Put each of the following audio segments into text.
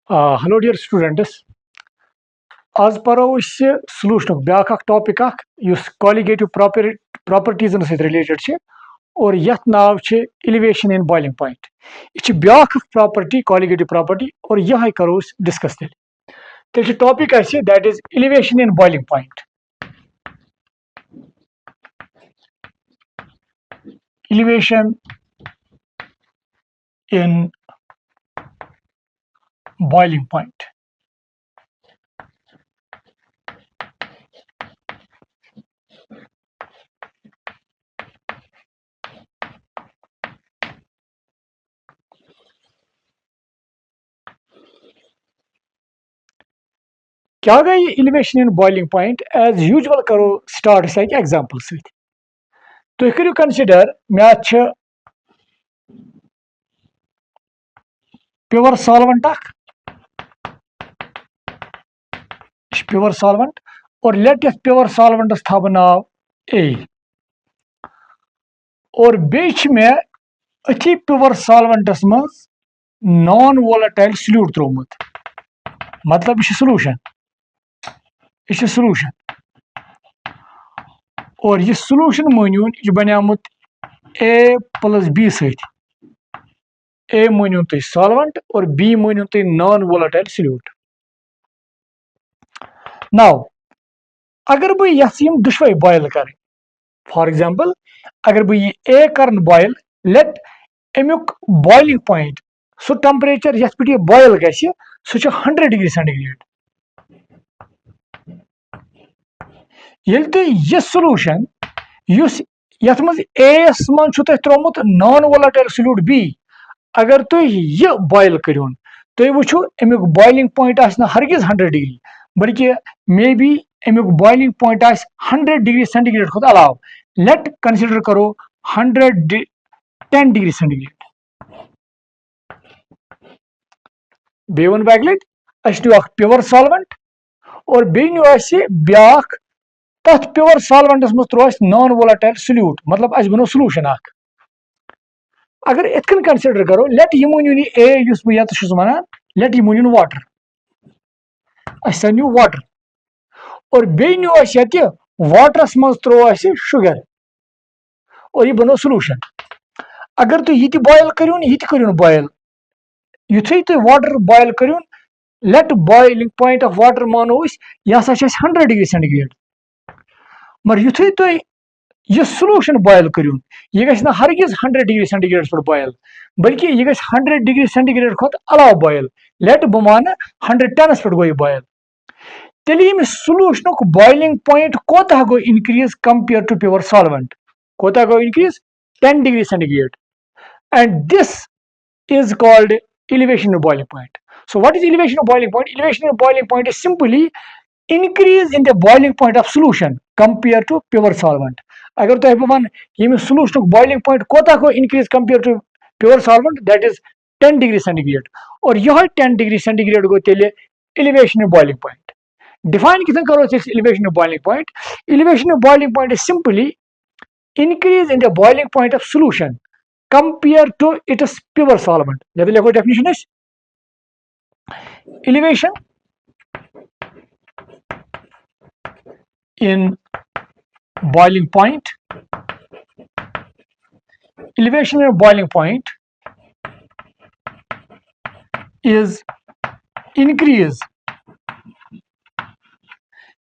Hello dear students. आज परो solution ब्या टॉपिक कॉलिगेटिव प्रॉपर्टीजन सहित रिलेटेड और यथ नाव एलिवेशन इन बॉइलिंग पॉइंट यह ब्या प्रॉपर्टी कॉलिगेटिव प्रॉपर्टी और यह करो डिस्कस तेल topic that is elevation in boiling point elevation in boiling point क्या गई elevation in boiling point as usual करो स्टार्ट एग्जांपल सहित तुम करो कंसिडर मे प्योर सॉल्वेंट प्योर सॉल्वेंट और लेट यथ प्योर सॉल्वेंटस था नाव ए और बेच मे अथी प्योर सॉल्वेंटस मज नॉन वोलेटाइल सल्यूट त्रोमुत मतलब यह सलूशन और यह सलूशन मानून यह बनियामुत ए प्लस बी सहित ए मानून तुम सॉल्वेंट और बी मानून तुम नॉन वोलेटाइल सल्यूट नाउ अगर बह यम दुशवे बॉयल कर फॉर एग्जांपल अगर बह यह ए कर बॉयल लेट अमुक बॉइलिंग पॉइंट सो टेम्परेचर ये पे बॉयल ग सह 100 डिग्री सेंटीग्रेड ये तुम सलूशन यथ मज एस मज त्रोमुत नॉन वोलेटाइल सल्यूट बी अगर तुम यह बॉयल करूँ तुम वो अमुक बॉइलिंग पॉइंट हरगिज 100 डिग्री बल्कि मे बी अमुक बॉइलिंग पॉइंट 100 डिग्री सेंटीग्रेड खुद अलाव लेट कंसिडर करो 110 डिग्री सेंटीग्रेड बे वन बैक लट प्योर सॉल्वेंट और ब्या तथ प्योर सॉल्वेंटस मज त्रो नॉन वोलेटाइल सल्यूट मतलब अस बनो सलूशन अगर इतकन कंसिडर करो लेट यह मानून ए बह वन लेट यह मानून वाटर अस न्यू वाटर और बे न्यू ये वाटरस मज त्रो शुगर और यह बनो सलूशन अगर तुम यह बॉयल करूँ यह करूँ बॉयल युथे तुम वाटर बॉयल करूँ let boiling point of water मानो यह 100 डिग्री सेंटीग्रेड मगर युथे तुम यह सलूशन बॉयल करूँ यह गि हरगिज 100 डिग्री सेंटीग्रेड पे बॉयल बल्कि यह गि 100 डिग्री सेंटीग्रेड खुद अलाव बॉयल लेट बह मान 110 पे गो बॉयल तेल यम सलूशन बॉइलिंग पॉइंट कोता गो increase compare to pure solvent कोता गो increase 10 degree centigrade and this is called elevation of boiling point. So what is elevation of boiling point? Elevation of boiling point is simply increase in the boiling point of solution compared to pure solvent. अगर तो one ये solution boiling point कोता को increase compared to pure solvent that is 10 degree centigrade और यह 10 degree centigrade को तेले elevation of boiling point. Define कितना करो elevation of boiling point? Elevation of boiling point is simply increase in the boiling point of solution compared to its pure solvent. Let me definition is elevation in boiling point. Elevation in boiling point is increase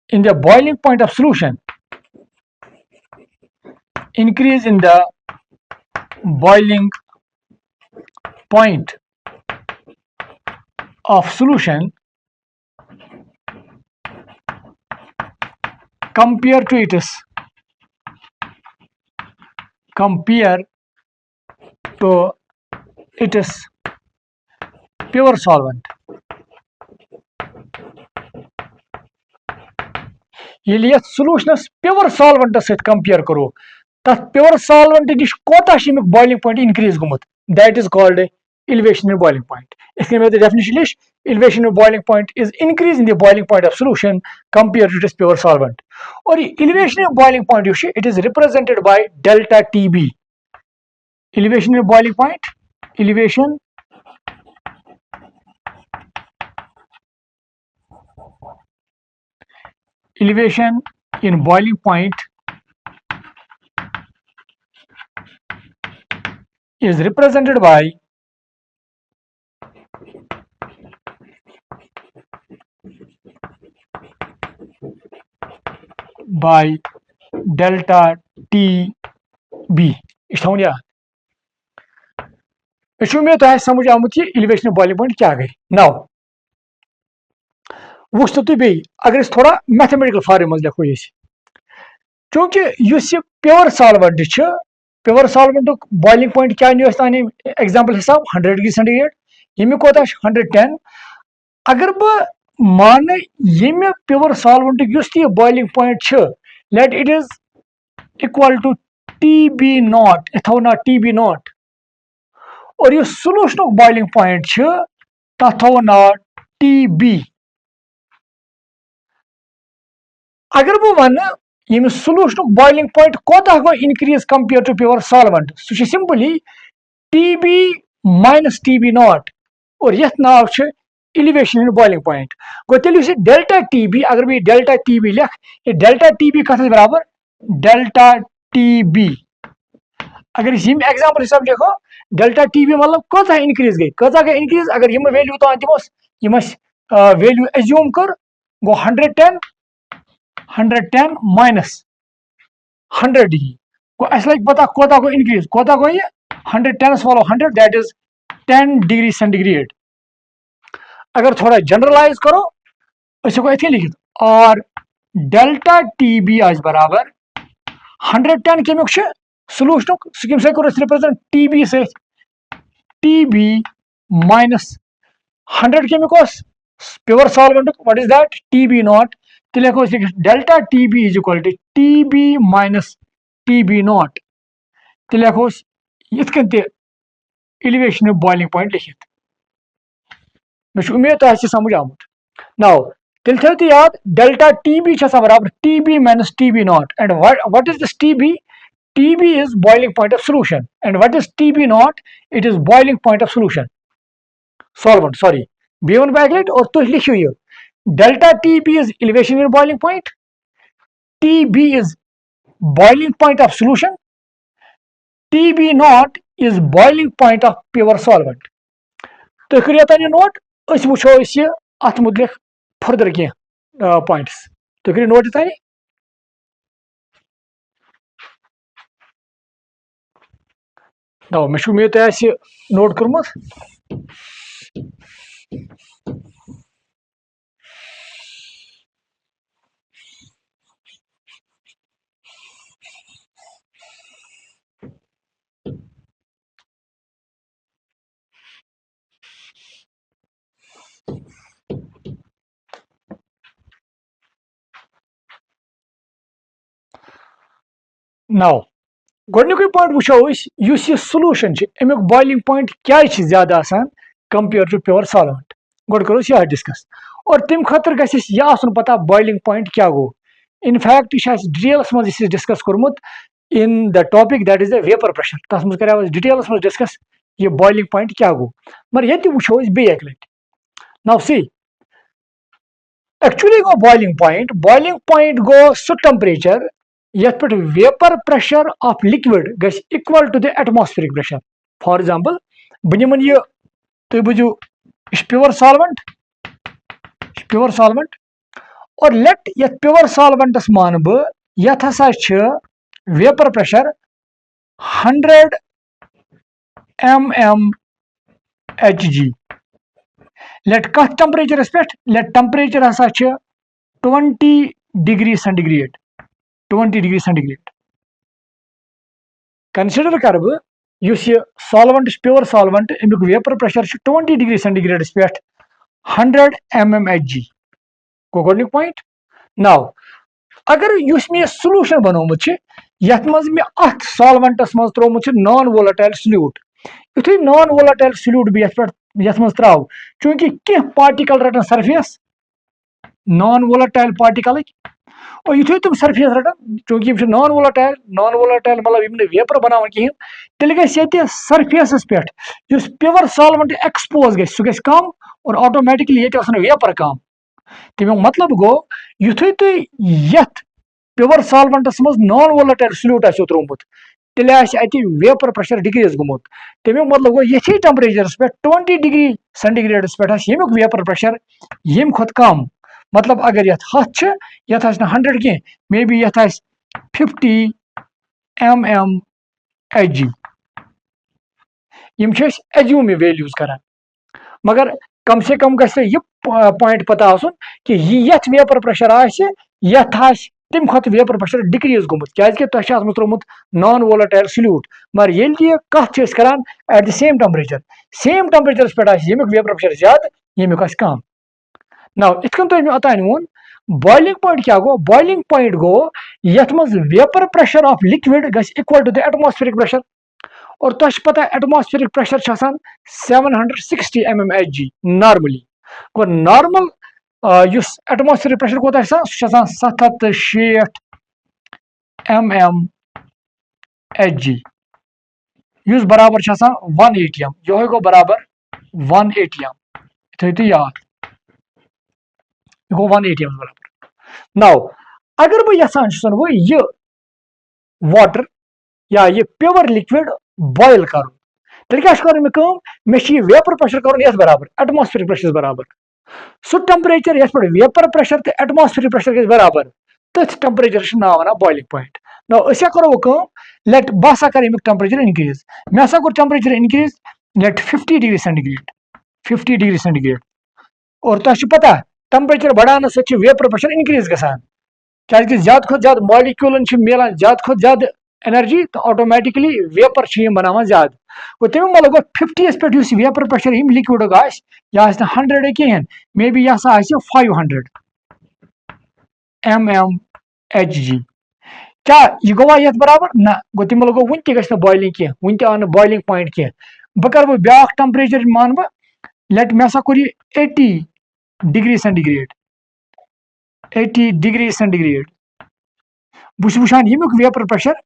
in the boiling point of solution. Increase in the boiling point of solution compared to its pure solvent. ये सलूशनस pure solvent सहित compare करो तथ pure solvent नश कोता boiling point increase गुमुत that is called elevation in boiling point. इसके में definition is elevation of boiling point is increase in the boiling point of solution compared to its pure solvent. और elevation of boiling point it is represented by delta TB. Elevation of boiling point, elevation elevation in boiling point is represented by delta TB. उम्मीद है समझ आमुत यह elevation boiling point क्या गई now वो तुम बे अगर थोड़ा मैथमेटिकल फॉर्म मज लिखो चूंकि pure solvent pure solvent boiling point क्या तानी एग्जांपल हिसाब 100 डिग्री सेंटीग्रेड यमिक कोता 110 अगर बह मान ये pure solvent boiling point let it is equal to TB nought थो ना TB नॉट और ये सोल्यूशन बॉइलिंग पॉइंट तथ थो ना TB अगर बह वन ये सोल्यूशन बॉइलिंग पॉइंट कोता गो increase compare to pure solvent सह simply TB minus TB naught और ये now elevation in boiling point गो तेल डेल्टा TB अगर बह डेल्टा TB लिख ये डेल्टा TB कत बराबर डेल्टा TB अगर एग्जांपल हिसाब लिखो डेल्टा TB मतलब कत इंक्रीज गई इंक्रीज अगर यम वैल्यू तान दिमोस वैल्यू एज्यूम कर गो 110 माइनस 100 डिग्री गो अस लग पता कोता गो इंक्रीज कोता गो ये 110 follow 100 that is 10 degree centigrade अगर थोड़ा जनरलाइज करो इसको इतने लिखित और डेल्टा TB आज बराबर 110 कमुक सोल्यूशन सम सो रिप्रेजेंट TB से TB माइनस 100 कमुक pure solvent what is that TB naught तो लिखो delta TB is equal to TB minus TB naught तो लिखो इतकन एलिवेशन बॉइलिंग पॉइंट लिखित मे उम्मीद तो समझ आमुत नाउ तेल थो याद डेल्टा TB बराबर TB minus TB not and what is this TB is boiling point of solution and what is TB naught? It is boiling point of solution solvent sorry B1 backlight और तो लिखियो ये delta TB is elevation in boiling point, TB is boiling point of solution, TB naught is boiling point of pure solvent. तो करिए तानी note अस वुचो ये अत मुतलिक further के पॉइंट्स तो करिए नोट तानी मे उम्मीद तो नोट कर्मुत नाउ गोडनिक पॉइंट वो सोल्यूशन अमुक बॉइलिंग पॉइंट क्या ज्यादा कंपेयर टू प्योर सॉल्वेंट गोड करो यह डिस्कस और तम खतर गु पता बॉइलिंग पॉइंट क्या गो इन फैक्ट यह डिटेल्स मज डिस्कस कोर्मुत in the topic that is the vapour pressure तथ मज कर डिटेल्स मज डिस्कस ये बॉइलिंग पॉइंट क्या गो मगर ये वो बे लट नाउ सी एक्चुअली गो बॉइलिंग पॉइंट गो सो टेम्परेचर ये वेपर प्रेशर ऑफ लिक्विड गस equal to the atmospheric pressure for example बह निमन ये तुम बुझो प्योर सॉल्वेंट और लेट ये प्योर सॉल्वेंटस मान बह यथ हसा वेपर प्रेशर 100 mmHg लेट कथ टेम्परेचरस पे लेट टेम्परेचर हसा 20 degree centigrade 20 degree centigrade consider कर बह सॉल्वेंट प्योर सॉल्वेंट अमुक वेपर प्रेशर 20 डिग्री सेंटीग्रेड पे 100 mmHg गो गोडनिक पॉइंट नाउ अगर मे सोल्यूशन बनोमुत ये मे अत सॉल्वेंटस मज त्रोमुत नॉन वोलेटाइल सल्यूट युथु नॉन वोलेटाइल सल्यूट बह मज त्राव चूंकि कह पार्टिकल रटन सरफेस नॉन वोलेटाइल पार्टिकल और युथु तुम सरफेस रटन चूंकि नॉन वोलेटाइल मतलब वेपर बना कहें तेल गए सरफेस पे प्योर सॉल्वेंट एक्सपोज गो कम और ऑटोमेटिकली ये वेपर कम तमिक मतलब गो युथै तुम यथ प्योर सॉल्वेंटस मज नॉन वोलेटाइल सल्यूट आसो त्रोमुत तेल अति वेपर प्रेशर डिक्रीज गोमुत तमिक मतलब गो यथि टेम्परेचरस पे 20 डिग्री सेंटीग्रेडस पे यमुक वेपर प्रेशर यम खत कम मतलब अगर यथ 100 यथ 100 कह मे बी यथ 50 mmHg एज्यूम वैल्यूज करान मगर कम से कम गए यह पॉइंट पता आसन कि यथ वेपर प्रेशर यथ तम खत वेपर प्रेशर डिक्रीज गोमुत क्या तुम त्रोमुत नॉन वोलेटाइल सल्यूट मगर ये कत करान एट द सेम टेम्परेचरस पे यमुक वेपर प्रेशर ज्यादा यमुक कम ना इत तुम अतान वोन बॉइलिंग पॉइंट क्या गो बॉइलिंग पॉइंट गो यथ मज वेपर प्रेशर ऑफ लिक्विड गस equal to the atmospheric pressure और तुझ पता एटमॉस्फेरिक प्रेशर 760 mmHg नॉर्मली गो नॉर्मल एटमॉस्फेरिक प्रेशर कोता 760 mmHg बराबर 1 atm यो गो बराबर 1 atm थो याद गो 1 atm बराबर नाउ अगर बह यहान वो ये वाटर या ये प्योर लिक्विड बॉयल कर तेल क्या कर मे वेपर प्रेशर कर बराबर एटमॉस्फेरिक प्रेशर बराबर सह टेम्परेचर ये पे वेपर प्रेशर तो एटमॉस्फेरिक प्रेशर गई बराबर तथ टेम्परेचर ना वन बॉइलिंग पॉइंट ना करो लेट बह कर टेम्परेचर इनक्रीज मे कोर temperature increase let 50 degree centigrade 50 degree centigrade और तुझ पता टेम्परेचर बढ़ाने सत वेपर प्रेशर इनक्रीज गसान क्या ज्यादा खुद ज्यादा मॉलिक्यूलन मिलान ज्यादा खुद ज्यादा एनर्जी तो ऑटोमेटिकली वेपर बनान ज्यादा तमिक मतलब गो 50 पे वेपर प्रेशर लिक्विड यह 100 कहें मे बी यह 500 mmHg क्या यह गवा ये बराबर ना गो तम गो वन तह बॉइलिंग कह वन आव बॉइलिंग पॉइंट कह बह कर ब्या टेम्परेचर मान बह लेट मे कोर 80 डिग्री सेंटीग्रेड 80 डिग्री सेंटीग्रेड बह वुचान यमुक वेपर प्रेशर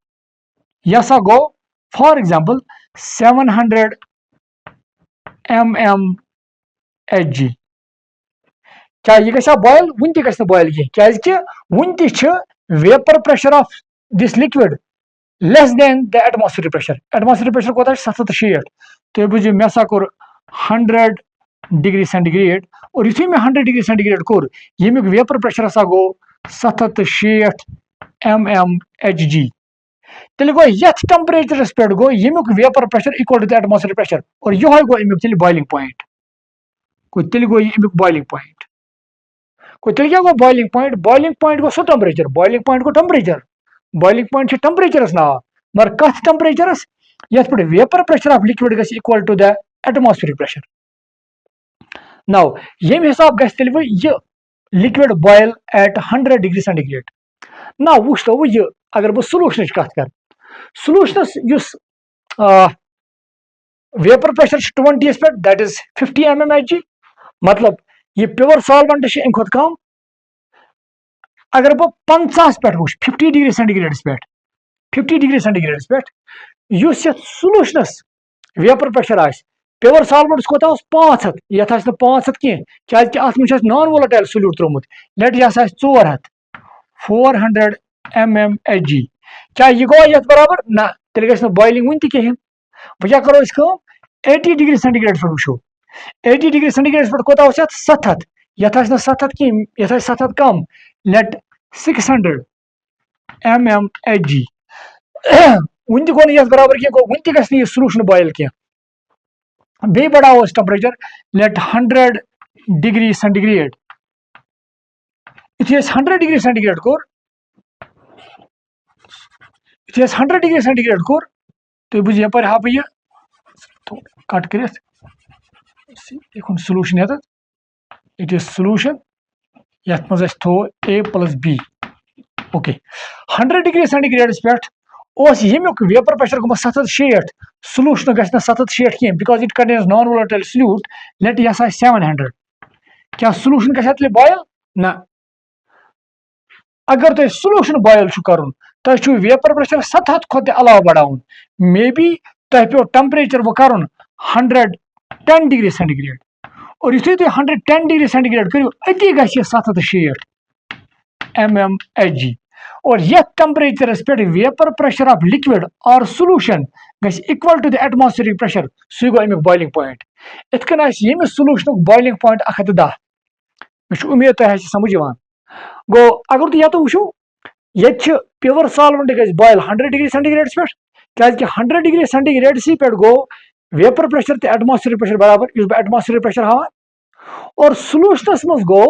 यह गो फॉर एग्जांपल 700 mmHg क्या यह गया बॉयल वन तह बॉयल कह क्या वन तह vapour pressure of this liquid less than the atmospheric pressure कोता 760 तो बुझो मे कोर 100 डिग्री सेंटीग्रेड और युथु मे 100 डिग्री सेंटीग्रेड कोर यमुक वेपर प्रेशर गो 760 mmHg तेल गो यथ टेम्परेचरस पे गो यमुक vapour pressure equal to the atmospheric pressure और यह गो अमुक तेल बॉइलिंग पॉइंट तेल गो अमुक बॉइलिंग पॉइंट तेल क्या गो बॉइलिंग पॉइंट गो सो टेम्परेचर बॉइलिंग पॉइंट गो टेम्परेचर टेम्परेचरस ना मगर कथ टेम्परेचरस ये पे वेपर प्रेशर ऑफ लिक्विड गस equal to the atmospheric pressure now यम हिसाब गस तेल यह liquid boil at 100 degree centigrade ना वुच तो यह अगर बह सोलूशन कत कर सोलूशनस वेपर प्रेशर 20 पे दैट इज 50 mmHg मतलब यह प्योर सॉल्वेंट अम खुद कम अगर बह 50 पे वुच 50 डिग्री सेंटीग्रेडस पे 50 डिग्री सेंटीग्रेडस पे सोलूशनस वेपर प्रेशर प्योर सॉल्वेंट्स कोता 500 यथ 500 कह क्या अत नॉन वोलेटाइल सल्यूट त्रोमुत लेट यह 400 mmHg क्या यह गो ये बराबर ना तेल गई बॉइलिंग वन तह वह क्या करो 80 डिग्री सेंटीग्रेड पे वो 80 डिग्री सेंटीग्रेड पे कोता 700 यथ 700 कह यथ 700 कम लेट 600 mmHg वन तह गो बराबर कह गो वन तह गई सोलूशन बॉयल कह बे बढ़ाओ टेम्परेचर लेट 100 डिग्री सेंटीग्रेड यु 100 degree centigrade core 100 degree centigrade core तो बुझ यप हा बह तो कट कर सोलूशन ये इट इज सोलूशन ये मज थो A+B ओके 100 डिग्री सेंटीग्रेडस पे यमुक वेपर प्रेशर गो 760 सोलूशन गि 760 कह because it contains non volatile solute let यह 700 क्या सोलूशन गि बॉयल ना अगर तुम सोलूशन बॉयल कर तुम वेपर प्रेशर 700 खुद अलाव बढ़ान मे बी तुम पे टेम्परेचर वो कर 110 डिग्री सेंटीग्रेड और युथे तुम 110 डिग्री सेंटीग्रेड करो अति गि 760 mmHg और यथ टेम्परेचरस पे वेपर प्रेशर ऑफ लिक्विड और solution equal to the atmospheric pressure सह गो अमुक बॉइलिंग पॉइंट इतकन यमिस सोल्यूशन बॉइलिंग पॉइंट 110 मे उम्मीद तुम समझ गो अगर तुम ये वो ये प्योर सॉल्वेंट गि बॉयल 100 डिग्री सेंटीग्रेड पे क्या 100 डिग्री सेंटीग्रेड पे गो वेपर प्रेशर तो एटमॉस्फेरिक प्रेशर बराबर इस एटमॉस्फेरिक प्रेशर हां और सोल्यूशनस मज गो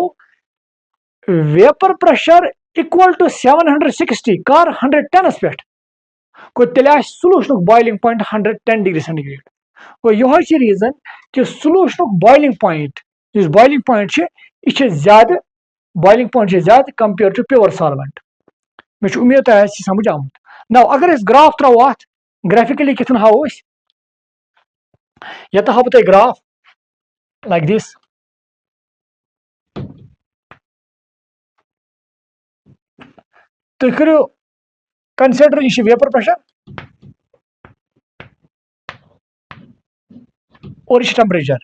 वेपर प्रेशर इक्वल टू 760 कर 110 पे गो तेल solution boiling point 110 degree centigrade गो यह रीजन कि सोल्यूशन बॉइलिंग पॉइंट इस बॉइलिंग पॉइंट यह ज्यादा बॉइलिंग पॉइंट ज्यादा कंपेयर टू प्योर सॉल्वेंट मे उम्मीद तुम समझ आमुत नाउ अगर ग्राफ त्रो अत ग्राफिकली कितन हाव ये हाव तुम ग्राफ लाइक दिस तुम करो कंसिडर यह वेपर प्रेशर और यह टेम्परेचर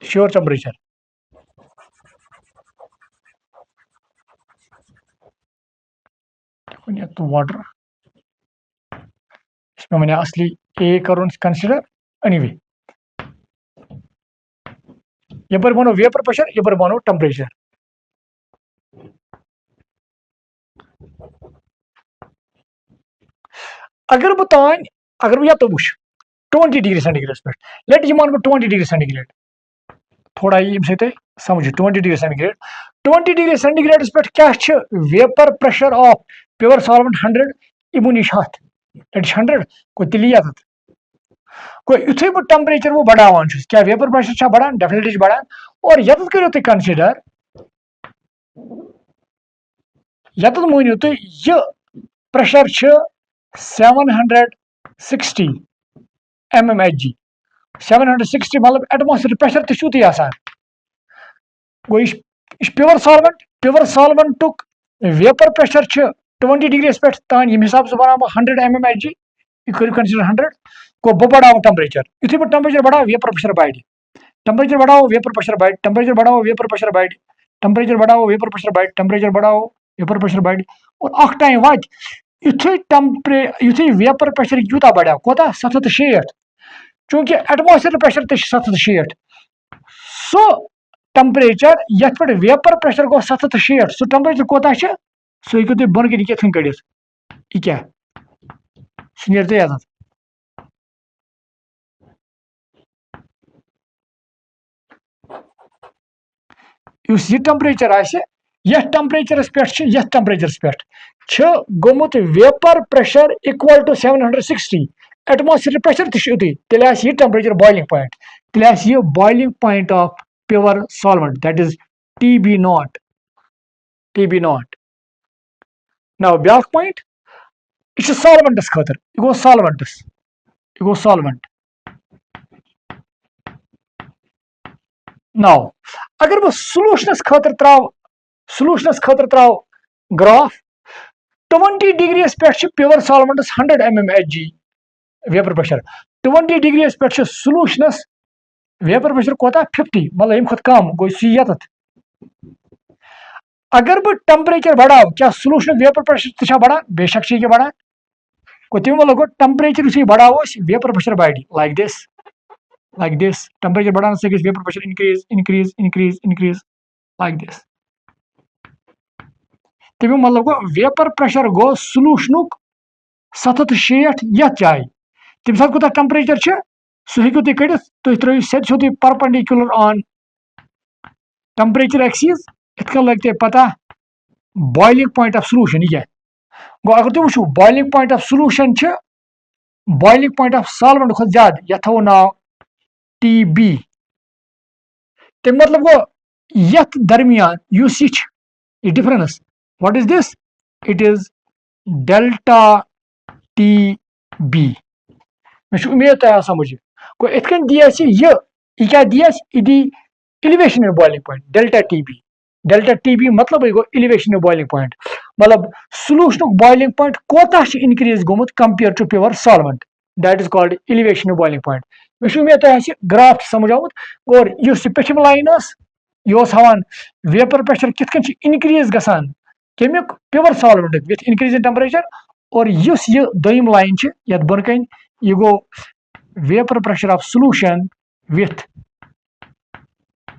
श्योर टेम्परेचर तो वाटर इसमें मैंने असली ए करो कंसिडर एनीवे यपर बनो वेपर प्रेशर यपर बनो टेम्परेचर अगर बह ये वो 20 डिग्री सेंटीग्रेड पे लेट ये मान बह 20 डिग्री सेंटीग्रेड थोड़ा ये समझ 20 डिग्री सेंटीग्रेड 20 डिग्री सेंटीग्रेड पे क्या vapour pressure of pure solvent 100 इमो निश 100 को तेल ये गो युथे बह टेम्परेचर वो बढ़ावान क्या वेपर प्रेशर बढ़ान डेफिनेटली बढ़ान और ये करो तुम कंसिडर ये मानो तुम यह प्रेशर 760 mmHg 760 मतलब एटमॉस्फेरिक प्रेशर तुत गो प्योर सॉल्वेंटुक वेपर प्रेशर 20 डिग्री पे तान यम हिसाब से बना 100 mmHg यह करो कंसिडर 100 गो बह बढ़ाव टेम्परेचर युथे बह टेम्परेचर बढ़ाव वेपर प्रेशर बढ़ टेम्परेचर बढ़ाओ वेपर प्रेशर बढ़ टेम्परेचर बढ़ाओ वेपर प्रेशर बढ़ टेम्परेचर बढ़ाओ वेपर प्रेशर बढ़ टेम्परेचर बढ़ाओ वेपर प्रेशर बढ़ और अख टाइम वात युथे वेपर प्रेशर यूता बढ़ा कोता 760 चूंकि एटमॉस्फेरिक प्रेशर तो 760 सो टेम्परेचर ये पे वेपर प्रेशर गो 760 सो टेम्परेचर कोता सो हूँ तुम बन कड़ी कड़ित यह क्या सह नीर तुम उस यह टेम्परेचर यथ टेम्परेचरस पे यथ टेम्परेचरस पे गोमुत vapour pressure equal to 760 atmospheric pressure तुति तेल यह टेम्परेचर बॉइलिंग पॉइंट तेल यह boiling point of pure solvent that is TB naught now ब्या पॉइंट यह सॉल्वेंटस खतर यह गो सॉल्वेंट नाउ अगर बह सोल्यूशनस खतर त्राव ग्राफ 20 डिग्री पे प्योर सॉल्वेंटस 100 mmHg वेपर प्रेशर 20 डिग्री पे सोल्यूशनस वेपर प्रेशर कोता 50 मतलब अम कम गो ये अगर बह टेम्परेचर बढ़ाव क्या सोल्यूशन वेपर प्रेशर तो बढ़ान बेशक यह बढ़ान गो तमें मतलब गो टेम्परेचर यु बढ़ाव वेपर प्रेशर बढ़ लाइक दिस टेम्परेचर बढ़ान से vapour pressure increase like this तमें मतलब गो वेपर प्रेशर गो सोल्यूशन 760 यथ जाए तम सात कोता टेम्परेचर सह हूँ तुम कड़ित तुम त्रो सोद परपेंडिकुलर ऑन टेम्परेचर एक्सीज इतकन लग तुम पता बॉइलिंग पॉइंट ऑफ सोल्यूशन यह गो अगर तुम वो boiling point of solution boiling point of solvent खुद ज्यादा यह थो नाव TB तम मतलब गो यथ दरमियान युस यह difference what is this it is delta TB मे उम्मीद तुम समझ गो इतकन दियस यह क्या दियस यह the elevation boiling point delta TB मतलब गो एलिवेशन बॉइलिंग पॉइंट मतलब सोल्यूशन बॉइलिंग पॉइंट कोता इंक्रीज गोमुत compare to pure solvent that is called elevation boiling point मे उम्मीद तुम ग्राफ समझ आमुत और पेठिम लाइन यह हान वेपर प्रेशर कित इनक्रीज गसान कमिक pure solvent with increase in temperature और यह दोयम लाइन ये बन कन यह गो vapour pressure of solution with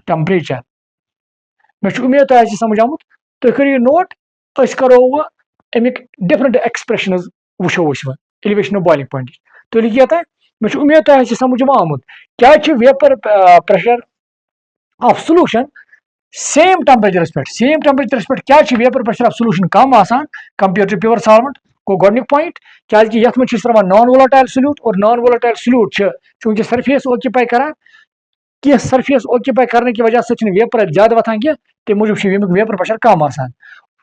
temperature मे उम्मीद तुम समझ आमुत तुम करो नोट करो अमिक डिफरेंट एक्सप्रेशन वो एलिवेशन बॉइलिंग पॉइंट तो लिखिए तक मे उम्मीद तुम समझ आमुत क्या vapour pressure of solution same टेम्परेचरस पे क्या वेपर प्रेशर ऑफ सॉल्यूशन कम आसान कंपेयर टू प्योर सॉल्वेंट गो गोडनिक पॉइंट क्या यथ मज नॉन वोलेटाइल सॉल्यूट और नॉन वोलेटाइल सॉल्यूट चूंकि सरफेस ऑक्यूपाई करान कि सरफेस ऑक्यूपाई करने की वजह से वेपर ज्यादा वथान कह तम मूजूब वेपर प्रेशर कम आसान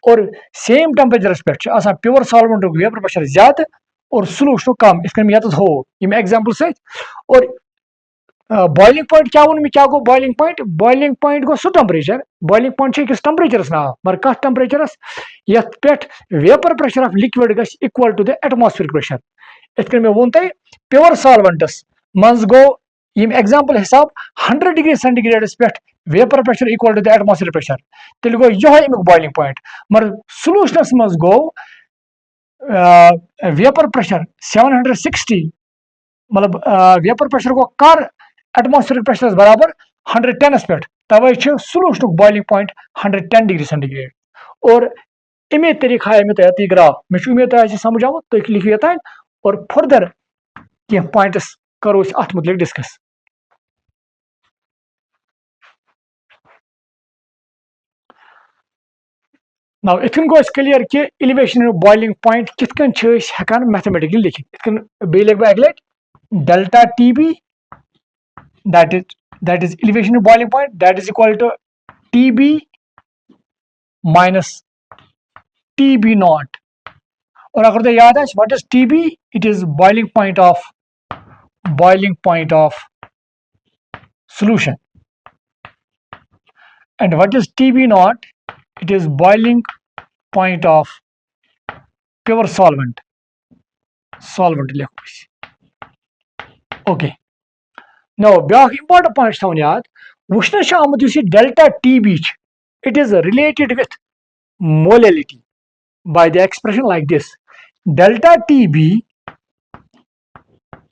और सेम टेम्परेचरस पे प्योर सॉल्वेंट वेपर प्रेशर ज्यादा और सॉल्यूशन कम ये हो एग्जांपल सहित और बॉइलिंग पॉइंट क्या वो क्या गो बॉइलिंग पॉइंट गो सह टेम्परेचर बॉइलिंग पॉइंट अकिस टेम्परेचरस नाव मगर कत टेम्परेचरस ये वेपर प्रेशर ऑफ लिक्विड गो equal to the atmospheric pressure ये मे वो तुम प्योर सॉल्वेंटस मज गो एग्जांपल हिसाब 100 डिग्री सेंटीग्रेडस पे vapour pressure equal to the atmospheric pressure तेल गो यह बॉइलिंग पॉइंट मगर सॉल्यूशनस मज गो वेपर प्रेशर 760 मतलब वेपर प्रेशर गो कर एटमॉस्फेरिक प्रेशर बराबर 110 पे तवे solution boiling point 110 degree centigrade और अमे तरीक हाय मे तुम ग्राफ मे उम्मीद तुम समझ आमुत तुम लिखिए तक और फर्दर कह पॉइंट्स करो अत मुतलिक डिस्कस नाउ इथन गो क्लियर कि एलिवेशन बॉइलिंग पॉइंट कित हेकान मैथमेटिकली लिखित बे लिख अक लट delta T B that is elevation boiling point that is equal to TB minus TB naught और अगर तो याद है what is TB it is boiling point of solution and what is TB naught it is boiling point of pure solvent okay now back important point थवन याद वुचन आमुत delta TB it is related with molality by the expression like this delta TB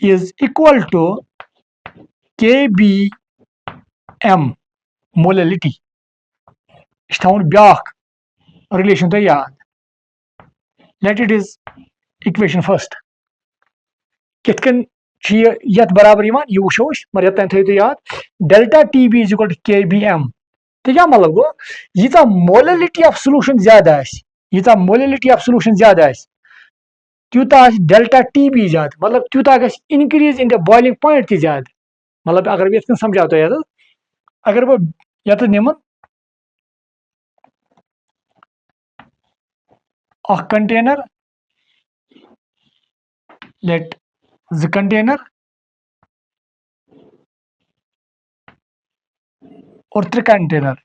is equal to KBM molality इस थवन back relation तो याद let it is equation first कितकन यथ बराबर यह वो मगर ये थो तो याद delta TB is equal to KBM तो क्या मतलब गो यीता मोलैलिटी ऑफ सॉल्यूशन ज्यादा यीता मोलैलिटी ऑफ सॉल्यूशन ज्यादा त्यूता डेल्टा TB ज्यादा मतलब त्यूता increase in the boiling point ज्यादा मतलब अगर ये समझा तो ये अगर वो ये निमन कंटेनर लेट ज कंटेनर और त्रे कंटेनर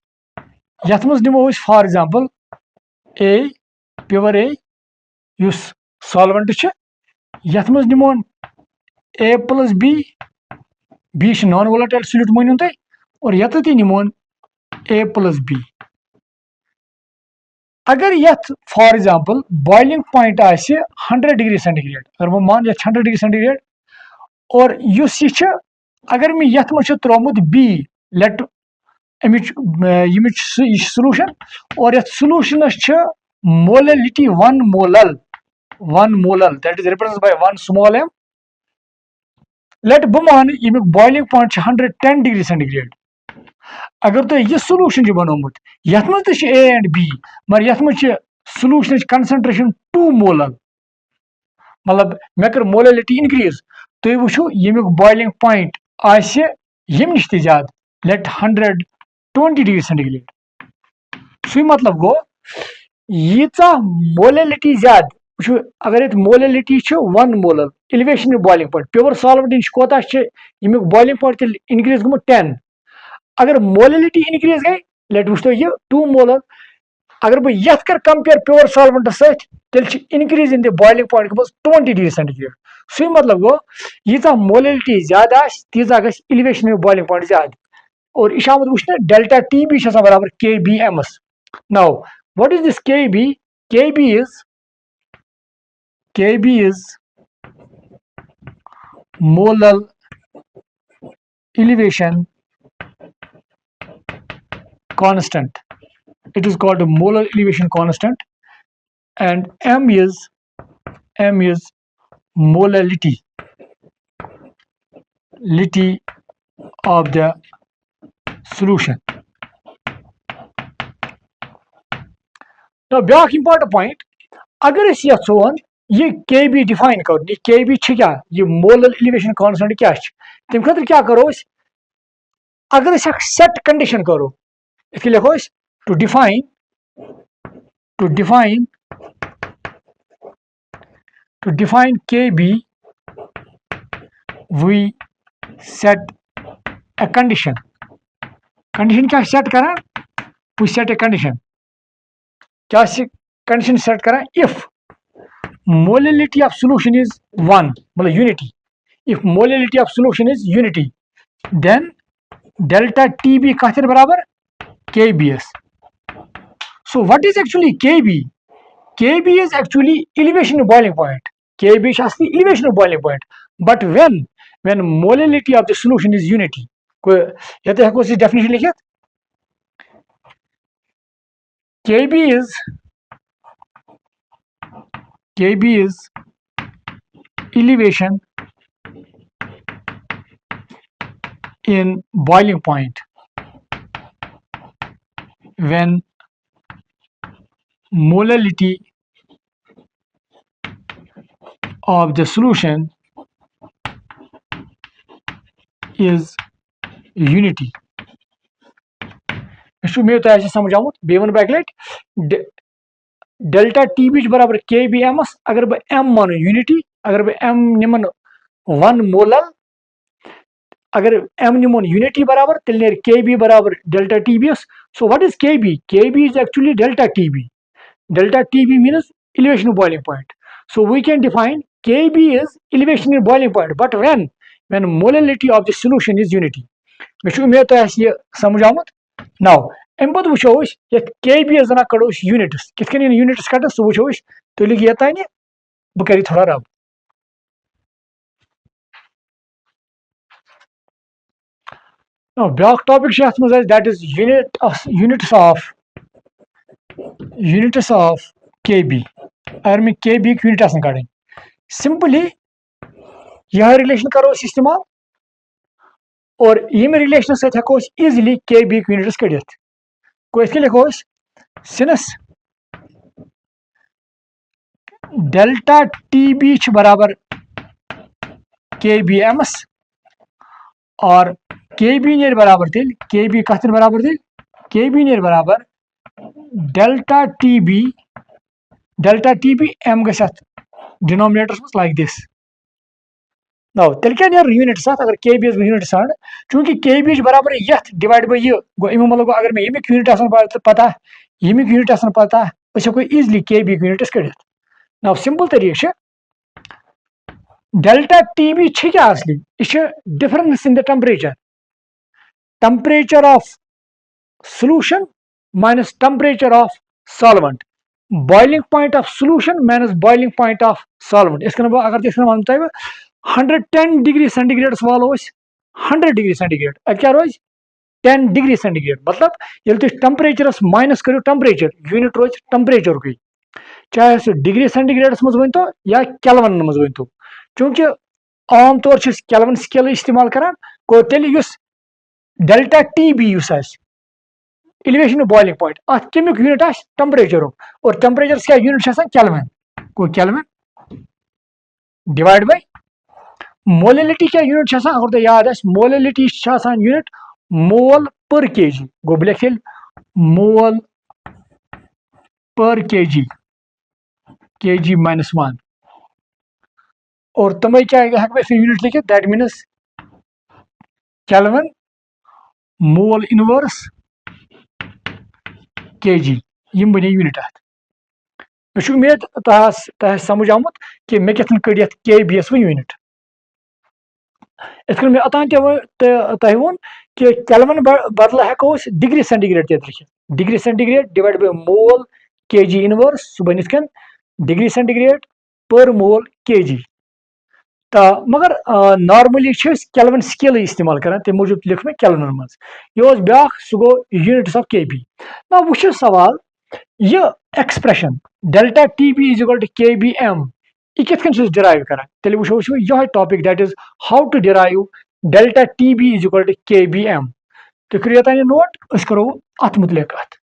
यथ मज निमो for example A pure A युस सॉल्वेंट यथ मज निमोन A plus B non volatile solute मानियो तुम और यत निमोन ए प्लस बी अगर यथ for example boiling point 100 degree centigrade अगर वो मान 100 डिग्री सेंटीग्रेड और युस यह अगर मैं यथ मज त्रोमुत बी लेट सॉल्यूशन और यथ सॉल्यूशनस molality 1 molal that is represented by 1 small m let बह मान यमिक बॉइलिंग पॉइंट 110 डिग्री सेंटीग्रेड अगर तुम यह सॉल्यूशन बनोमुत यथ मज तो ए एंड बी मगर यथ मज सॉल्यूशन कंसंट्रेशन 2 मोलल मतलब मे कर मोलैलिटी इंक्रीज तुम वो यमिक बॉइलिंग पॉइंट यम नश ज्यादा लेट 120 डिग्री सेंटीग्रेड सु मतलब गो यीचा मोलैलिटी ज्यादा अगर ये molality 1 molal elevation boiling point pure solvent कोता यमिक बॉइलिंग पॉइंट इंक्रीज गुम 10 अगर मोलैलिटी इंक्रीज गई लेट वो 2 मोलल अगर बह यथ कर कंपेयर प्योर सॉल्वेंट तेल increase in the boiling point गो 20 डिग्री सेंटीग्रेड सही मतलब गो यीजा मोलिलिटी ज्यादा तीजा गस एलिवेशन इन बॉइलिंग पॉइंट ज्यादा और यह आमुत वुचने डेल्टा टी बी बराबर K B M S now what is this K B is molar elevation constant. It is called a molar elevation constant, and m is molality of the solution. Now back important point अगर अस यछोन ये के be define कर के B क्या ये molar elevation constant क्या तम खतर क्या करो अगर सेट कंडीशन करो इसके लिखो to define K B we set a condition क्या सेट करा वी सेट ए कंडीशन क्या कंडीशन सेट करा if molality of solution is 1 मतलब unity if molality of solution is unity then delta TB कथर बराबर KBS. So what is actually KB? KB is actually elevation of boiling point. KB is the elevation of boiling point. But when molality of the solution is unity, ये तो है definition लिखिए. KB is elevation in boiling point when molality of the solution is unity. मैं तो ऐसे समझाऊँ B1 bracket delta T B बराबर K B M S अगर बह एम मान यूनिटी अगर बह एम निमन 1 मोलर अगर एम निमन यूनिटी बराबर तेल नेर के बी बराबर delta T B S. So what is K B is actually delta T B means elevation of boiling point. So we can define Kb is elevation in boiling point, but when molality of the solution is unity. मैं तो ऐसे समझ आमुत. Now अम पे वो ये Kb जना कड़ो units कित यूनिट्स कट सह वो तो लिख ये तान बह कर थोड़ा रब. Now ब्याक टॉपिक अत मज that is units of Kb. अगर मैं Kb यूनिट कड़ सिंपली यह रिलेशन करो इस्तेमाल और यम रिलेशन सको इजिली Kb यूनिट्स कड़ित को लिखो सिनस डेल्टा टी बराबर Kb एम एस और Kb नेर बराबर तेल Kb कथ बराबर तेल Kb नेर बराबर डेल्टा टी बी एम गथ डिनोमिनेटर्स मज लाइक दिस. नाउ तेल क्या यूनिट्स अगर Kb यूनिट सान चूंकि Kb बराबर यथ डिवाइड बाय यह गो अमो मतलब अगर मैं यमिक यूनिट पता यमिक यूनिट पता हेको इजिली Kb यूनिट्स कड़ित. नाउ सिंपल तरीके डेल्टा टी बी क्या असली यह difference in the temperature of solution minus temperature of solvent. Boiling point of solution minus boiling point of solvent. अगर वन 110 डिग्री सेंटीग्रेड वालो 100 degree centigrade अत क्या रोज 10 degree centigrade मतलब ये तुम टेम्परेचरस माइनस करो टेम्परेचर यूनिट रोज टेम्परेचर कु चाहे सह डिग्री सेंटीग्रेडस मज वन तो या केल्विन मज वन तो चूंकि आम तौर केल्विन स्केल इस्तेमाल करान गो तेल delta T B elevation of boiling point अत कमिक यूनिट टेम्परेचर और टेम्परेचर क्या यूनिट केल्विन को केल्विन डिवाइड बाय मोलिलिटी क्या यूनिट अगर तुम याद मोलिलिटी यूनिट मोल पर केजी गो बह लिख मोल पर केजी -1 और तमें क्या यूनिट लिखित that means kelvin mole inverse Kg यम बने यूनिट अत मे उम्मीद तह समझ आमुत कि मे कितन कड़ ये के बी एस यूनिट इत मे अतान तह वो कि केल्विन बदल हेको डिग्री सेंटीग्रेड ते लिखित degree centigrade divide by mole के जी इनवर्स सह बन डिग्री सेंटीग्रेड पर मोल के जी तो मगर नॉर्मली केल्विन स्केल इस्तेमाल कर तम मूजूब लिख मे केल्विन मज यह ब्या सह गो यूनिट्स ऑफ के बी ना वो सवाल यह expression delta T B is equal to K B M यह कित डिराइव कर तेल वो यह topic that is how to derive delta T B is equal to K B M तो करो ये नोट करो अत मुतलिक कत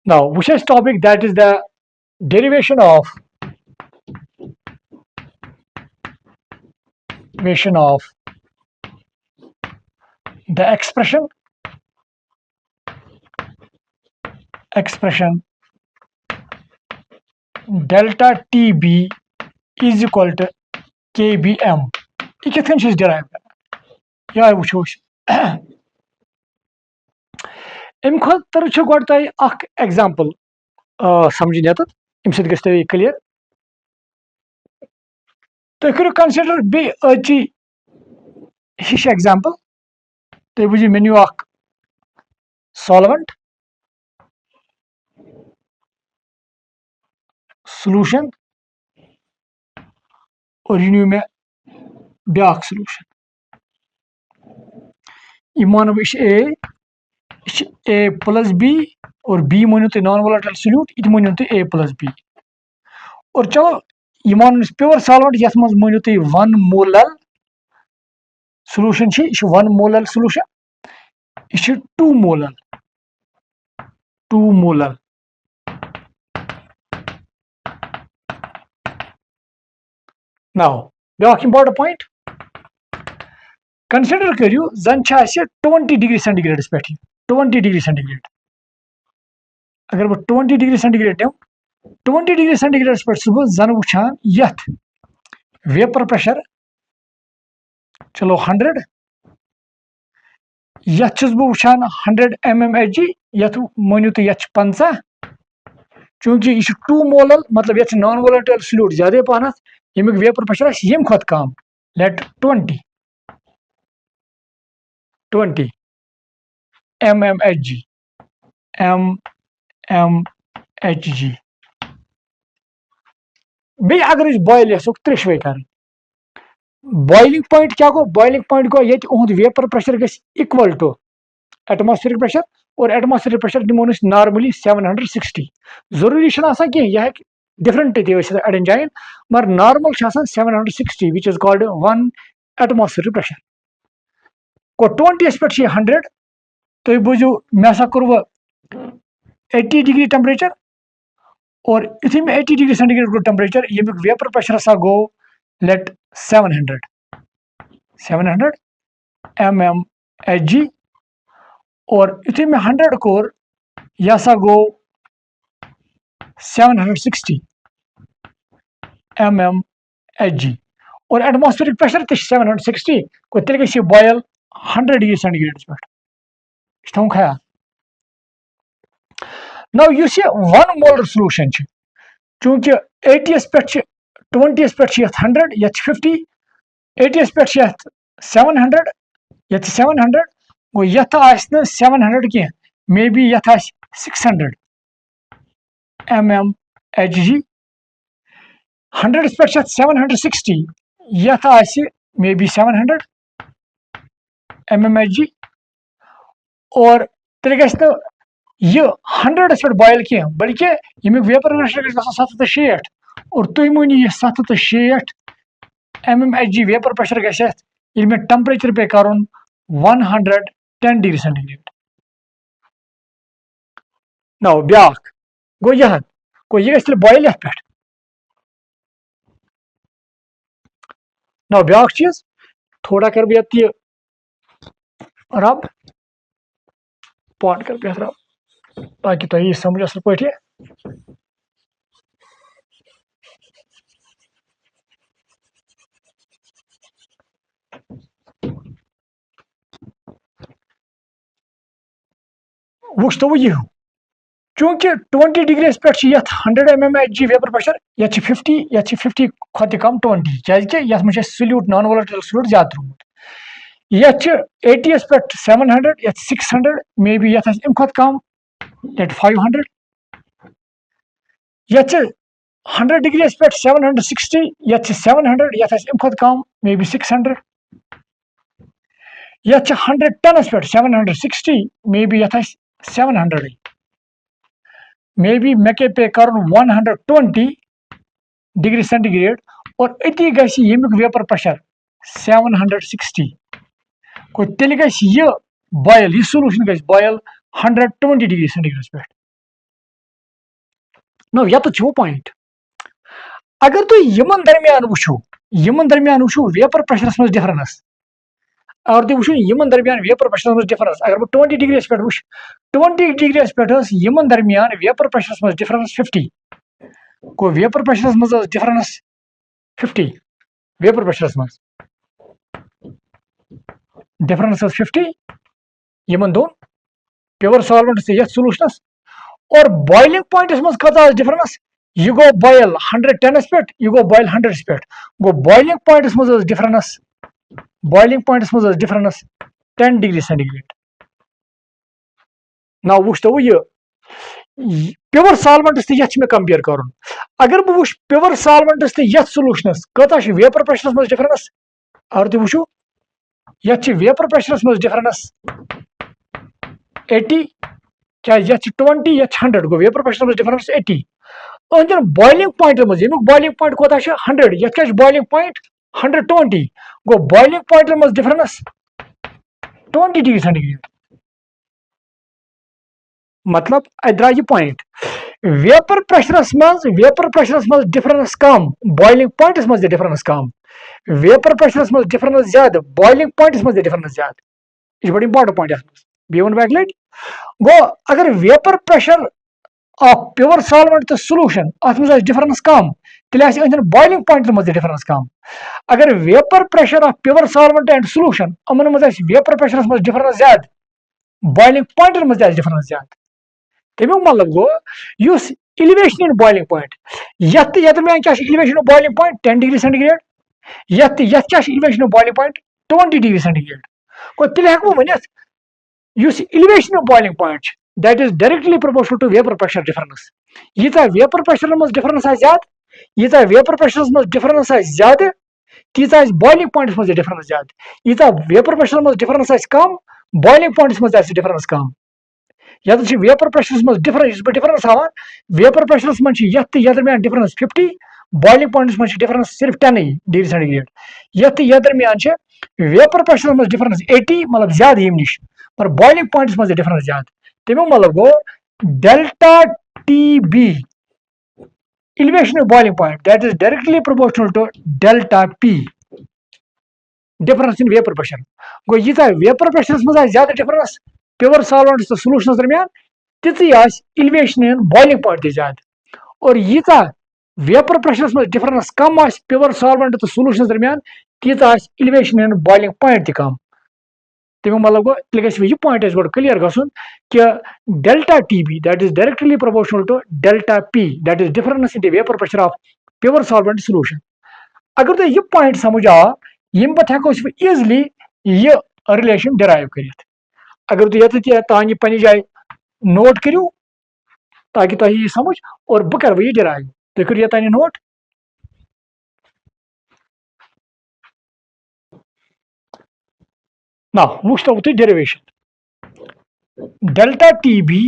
now which is topic that is the derivation of the expression delta tb is equal to kbm यह कित derive कर यह वो अम खुद गो तुम एग्जाम्पल समझ ये अम क्लियर तुम करो कंसिडर बे हिश एग्जाम्पल तुम बुझो मे नो सॉल्वेंट सॉल्यूशन और यह नो मे ब्या सॉल्यूशन यह मान ए प्लस बी और बी मानो तुम नॉन वोलेटाइल सॉल्यूट यह मानो तुम ए प्लस बी और चलो यह मान प्योर सॉल्वेंट ये मानो तुम 1 मोलल सॉल्यूशन यह 1 मोलल सॉल्यूशन यह 2 मोलल नाउ ब्या इंपॉर्टेंट पॉइंट कंसिडर करू जन 20 डिग्री सेंटीग्रेड पे 20 डिग्री सेंटीग्रेड अगर बह 20 डिग्री सेंटीग्रेड निम 20 डिग्री सेंटीग्रेड पे बह जन वुचान यथ वेपर प्रेशर चलो 100 यथ बह वुचान 100 mmHg यथ मानो तुम यथ 50 चूंकि यह 2 मोलल मतलब यथ नॉन वोलेटाइल सॉल्यूट ज्यादा पहन यमुक वेपर प्रेशर यम खुद कम लेट 20 mmHg mmHg बे अगर बॉयल यसो त्रिशवे कर बॉइलिंग पॉइंट क्या गो बॉइलिंग पॉइंट गो ये उहद वेपर प्रेशर गस इक्वल टू एटमॉस्फेरिक प्रेशर और एटमॉस्फेरिक प्रेशर दिमो नॉर्मली 760 जरूरी कह यह डिफरेंट अड़न जायन मगर normal 760 which is called 1 atmospheric pressure को 20 पे 100 तुम बूझो मे कोर 80 डिग्री टेम्परेचर और युथि मे 80 डिग्री सेंटीग्रेड गो टेम्परेचर यमुक वेपर प्रेशर हसा गो लेट 700 mmHg और युथि मे 100 कोर यह हसा गो 760 mmHg और एटमॉस्फेरिक प्रेशर 760 को तेल गई बॉयल 100 डिग्री सेंटीग्रेड पे थो ख्याल now 1 मोलर सॉल्यूशन चूंकि 80 पे 20 पे 100 यथ 50 80 पे 700 यथ 700 गो यथ 700 कह मे बी यथ 600 mmHg 100 पे 760 यथ मे बी 700 mmHg और तेल गो यह 100 पे बॉयल कह बल्कि यमुक वेपर प्रेशर गो 760 और तुम वन यह 760 mmHg वेपर प्रेशर गथ मे टेम्परेचर पे कर 110 डिग्री सेंटीग्रेड ना ब्या गो यह गो बॉयल ये पे ना ब्या चीज थोड़ा कर ये रब पॉट कर पे रब ताकि तुम यह समझ असल पे वुच तो यह चूंकि 20 डिग्री पे 100 mmHg वेपर प्रेशर ये 50 ये 50 खुद कम 20 क्या मे सल्यूट नॉन वोलेटाइल सल्यूट ज्यादा त्रुमुत ये 80 पे 700 ये 600 मे बी ये खुद कम ये 500 ये 100 डिग्री पे 760 ये 700 ये खुद कम मे बी 600 ये 110 पे 760 मे बी ये 700 मे बी मे पे कर 120 डिग्री सेंटीग्रेड और अति गमिक वेपर प्रेशर 760 को तेल यह बॉयल यह सोल्यूशन गई बॉयल 120 डिग्री सेंटीग्रेड पे नो ये वो पॉइंट अगर तुम इन दरमियान वो वेपर प्रेशरस मज डिफरेंस और तुम वो इन दरमियान वेपर प्रेशरस मज डिफरेंस अगर बह 20 डिग्री पे वो 20 डिग्री पे इन दरमियान वेपर प्रेशरस मज डिफरेंस 50 को वेपर प्रेशरस मज डिफरेंस 50 वेपर प्रेशरस मज डिफरेंस 50 इन दोन प्योर सॉल्वेंट से सोल्यूशनस और बॉइलिंग पॉइंट मज कत डिफरेंस यह गो बॉयल 110 पे यह गो बॉयल 100 पे गो बॉइलिंग पॉइंट मज डिफरेंस बॉइलिंग पॉइंट मज डिफरेंस 10 डिग्री सेंटीग्रेड ना वो यह प्योर सॉल्वेंट तो कंपेयर कर अगर बह वो प्योर सॉल्वेंट तो सोल्यूशनस कत वेपर प्रेशरस मज डिफरेंस और तुम वो ये वेपर प्रेशरस मज डिफरेंस 80 क्या 20 ये 100 गो वेपर प्रेशर मज डिफरेंस 80 अंदर बॉइलिंग पॉइंट मज यमुक बॉइलिंग पॉइंट कत 100 ये क्या बॉइलिंग पॉइंट 120 गो बॉइलिंग पॉइंट मज डिफरेंस 20 डिग्री सेंटीग्रेड मतलब द्रा यह पॉइंट वेपर प्रेशरस मज डिफरेंस कम बॉइलिंग पॉइंट मज डिफरेंस कम वेपर प्रेशरस मज डिफरेंस ज्यादा बॉइलिंग पॉइंट मज डिफरेंस ज्यादा यह बड़ा इंपॉर्टेंट पॉइंट बे वन बैक लाइट गो अगर vapour pressure of pure solvent तो सोल्यूशन अत मज डिफरेंस कम तेल अंदर बॉइलिंग पॉइंट मज डिफरेंस कम अगर vapour pressure of pure solvent and solution अमन मज वेपर प्रेशरस मज डिफरेंस ज्यादा बॉइलिंग पॉइंट मज डिफरेंस ज्यादा तमुक मतलब गो एलिवेशन इन बॉइलिंग पॉइंट दरमियान क्या elevation in boiling point 10 degree centigrade क्या elevation in boiling point 20 degree centigrade को तेल हेको वनित elevation in boiling point that is directly proportional to vapour pressure difference यीता वेपर प्रेशर मज डिफरेंस ज्यादा यीता वेपर प्रेशर मज डिफरेंस ज्यादा तीता बॉइलिंग पॉइंट मज डिफरेंस ज्यादा यीता वेपर प्रेशर मज डिफरेंस कम बॉइलिंग पॉइंट मज डिफरेंस कम ये वेपर प्रेशरस मज डिफरेंस हावान वेपर प्रेशरस मज दरमियान डिफरेंस 50 बॉइलिंग पॉइंट मज डिफरेंस सिर्फ 10 डिग्री सेंटीग्रेड ये दरमियान वेपर प्रेशर मज डिफरेंस 80 मतलब ज्यादा यम निश पर बॉइलिंग पॉइंट मज डिफरेंस ज्यादा तमुक मतलब गो delta T B elevation boiling point that is directly proportional to delta P difference in vapour pressure गो यीता वेपर प्रेशरस मज ज्यादा डिफरेंस प्योर सॉल्वेंट तो सोल्यूशन दरमियान ती एलिवेशन इन बॉइलिंग पॉइंट ज्यादा और यीता वेपर प्रेशरस मज डिफरेंस कम प्योर सॉल्वेंट तो सोल्यूशन दरमियान तीता एलिवेशन इन बॉइलिंग पॉइंट कम तमुक मतलब गो तेल यह पॉइंट गो क्लियर गसन कि delta T B that is directly proportional to delta P that is difference in the vapour pressure of pure solvent solution अगर तुम यह पॉइंट समझ आ यम पे हेको इजिली यह रिलेशन डिराइव कर अगर तुम ये तान पन्ने जाए नोट करू ताकि तुम यह समझ और बह कर यह डिराइव तुम करो ये तान नोट ना वो तुम derivation delta T B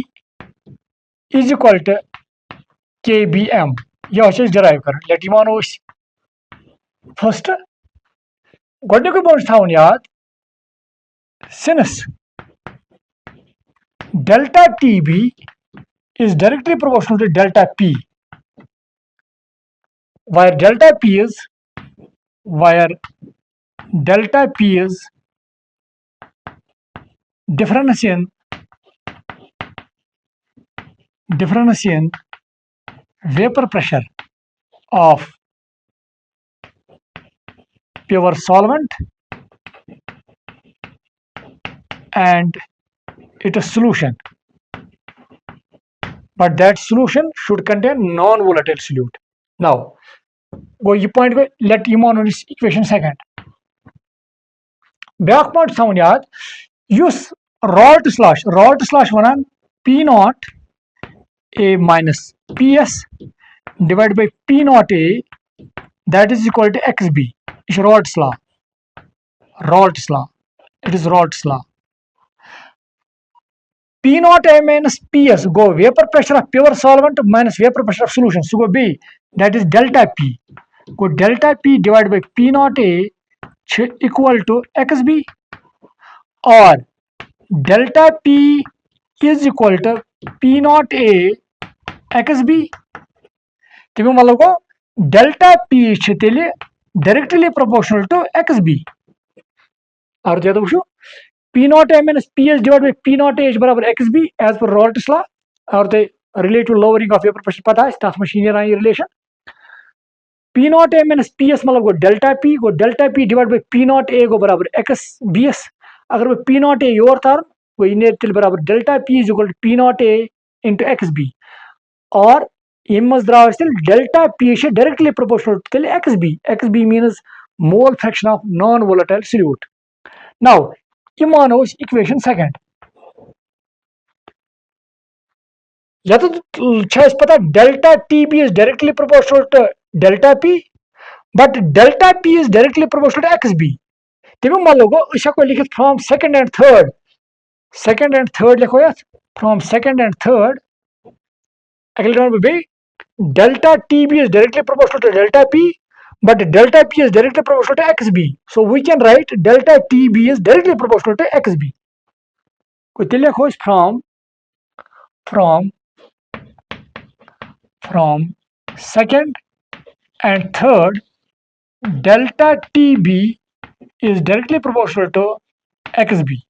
is equal to K B M यह डिराइव कर लेट मानो फर्स्ट गोडक पॉइंट थवन याद since delta TB is directly proportional to delta P, where delta P is difference in vapor pressure of pure solvent and its solution. but that solution should contain non-volatile solute. Now, go ये point go let you on this equation second. Back point sound याद use Rault slash वनान P naught A minus PS divided by P naught A, that is equal to XB. It's Rault's law. It is Rault's law. P naught A minus PS go vapor pressure of pure solvent minus vapor pressure of solution. So go B, that is delta P. Go delta P divided by P naught A equal to XB, or delta P is equal to P naught A XB. तमें मतलब को delta P तेल directly proportional to XB. और ज्यादा वुचो P naught A minus PS divided by P naught A is बराबर XB as per Rault's law. और ते relative lowering of vapor pressure पता है तास मशीनियर आई relation. P naught A minus PS मतलब को delta P divided by P naught A को बराबर XBS. अगर वो P naught A योर था वो इन्हें तिल बराबर delta P is equal to P naught A into XB. और इमस द्राव still delta P is directly proportional to XB. XB means mole fraction of non-volatile solute. Now, Imanov's equation second. या तो पता delta TB is directly proportional to delta P, but delta P is directly proportional to XB. तमें मान लो को लिखित from second and third लिखो यार from second and third. अगले delta TB is directly proportional to delta P, but delta P is directly proportional to XB. So we can write delta TB is directly proportional to XB. From second and third, delta TB is directly proportional to XB.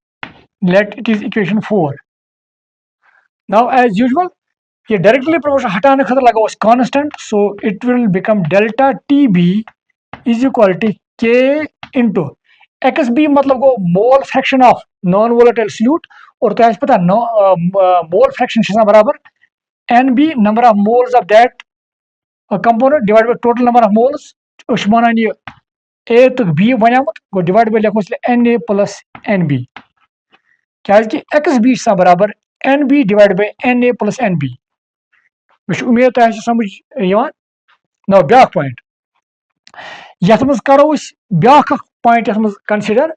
Let it is equation 4. Now, as usual, ये directly proportional हटाने खतर लगा was constant, so it will become delta TB is equal to K into XB मतलब को mole fraction of non-volatile solute, और तो ऐसे पता mole fraction कितना बराबर NB number of moles of that component divided by total number of moles. उस्माना ये A तक B बनामत को divided by लिखो इसलिए NA plus NB. क्या है कि XB कितना बराबर NB divided by NA plus NB. मुझे उम्मीद है समझ यवान. Now back point. यथ मज करो ब्याक पॉइंट यथ मज कंसिडर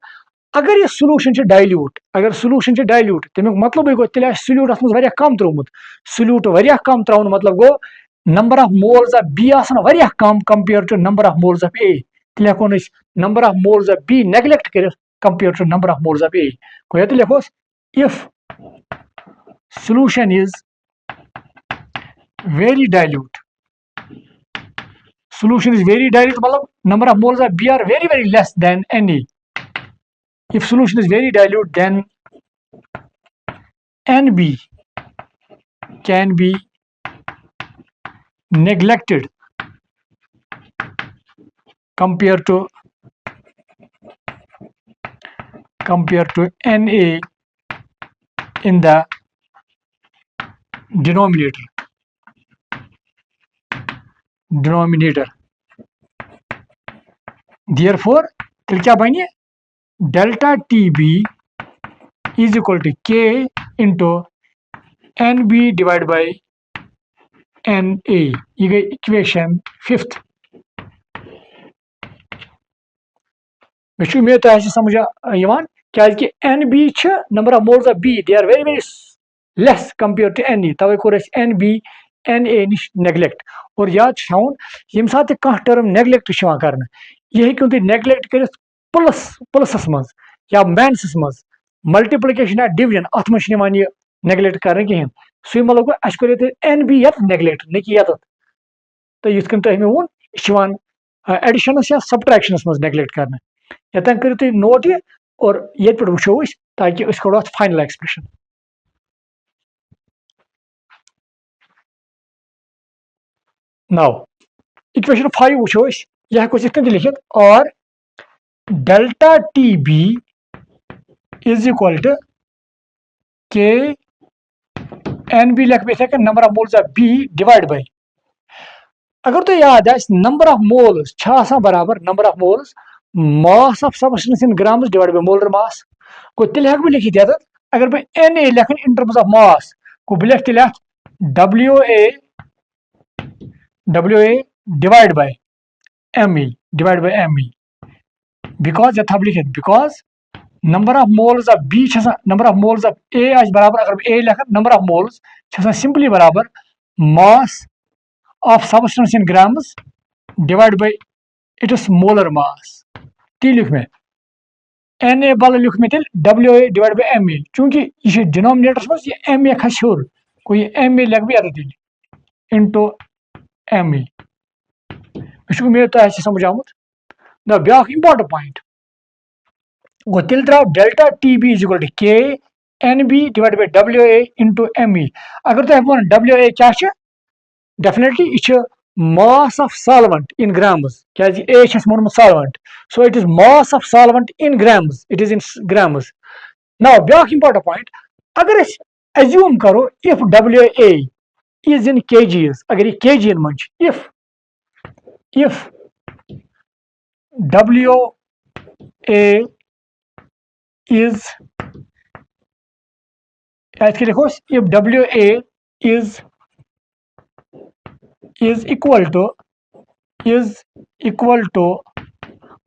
अगर ये सोल्यूशन डाइल्यूट अगर सोल्यूशन डाइल्यूट तमिक मतलब गो तेल सोल्यूट अत मज कम त्रोमुत सोल्यूट कम त्राउन मतलब गो number of moles of B आसान कम compare to number of moles of A तेल हेको number of moles of B neglect कर compare to number of moles of A को ये लिखोस if solution is very dilute solution is very dilute मतलब number of moles of B are very less than Na. If solution is very dilute, then NB can be neglected compared to Na in the denominator. Therefore, फिर क्या बनिए delta TB is equal to K into NB divided by NA. ये गई equation 5th. मैं तो ऐसे समझा यवान क्या कि NB छ number of moles of B they are very less compared to Na. तवे कोर NB NA निश neglect. और याद थाउन यम साथ कह टर्म नेग्लेक्ट कर यह हेकु तुम नेग्लेक्ट कर प्लसस मज या माइनसस मज मल्टीप्लिकेशन या डिवीजन अत मज यह नेग्लेक्ट कर कहें सो मतलब अस कर NB ये नेग्लेक्ट न कि ये तो ये तुम वो एडिशनस या सब्ट्रैक्शनस मज नेग्लेक्ट कर यतन करो तुम नोट ये और ये पे वो ताकि कड़ो फाइनल एक्सप्रेशन. Now, equation 5 वो यह कुछ लिखित और delta TB is equal to K NB लिख पे number of moles of B divide by अगर तो याद है नंबर ऑफ मोल्स बराबर number of moles mass of substance in grams divide by molar mass को तिल हेक बह लिखित अगर बह Na लेखन इन टर्म्स ऑफ मास को बह लिख तिल WA divide by Me because यथ लिखित because number of moles of B number of moles of A बराबर अगर A लेखन नंबर ऑफ मोल्स सिंपली बराबर mass of substance in grams divide by its molar मास ती लिख में Na बल लिख में WA डिवाइड बाय Ma चूंकि यह डिनोमिनेटर्स में ये Ma खस हर को ये Ma लिख भी तिल इनटू Ma उम्मीद तो समझ आमुत ना ब्या इंपॉर्टेंट पॉइंट गो तिल द्राव डेल्टा TB is equal to K NB divide by WA into Me अगर तुम वो WA क्या डेफिनेटली यह mass of solvent in grams क्या A मोनमुत solvent so it is mass of solvent in grams it is in grams now ब्या important point अगर assume करो if WA is in kgs अगर ये kg in मंच if WA is लिखो if WA is equal to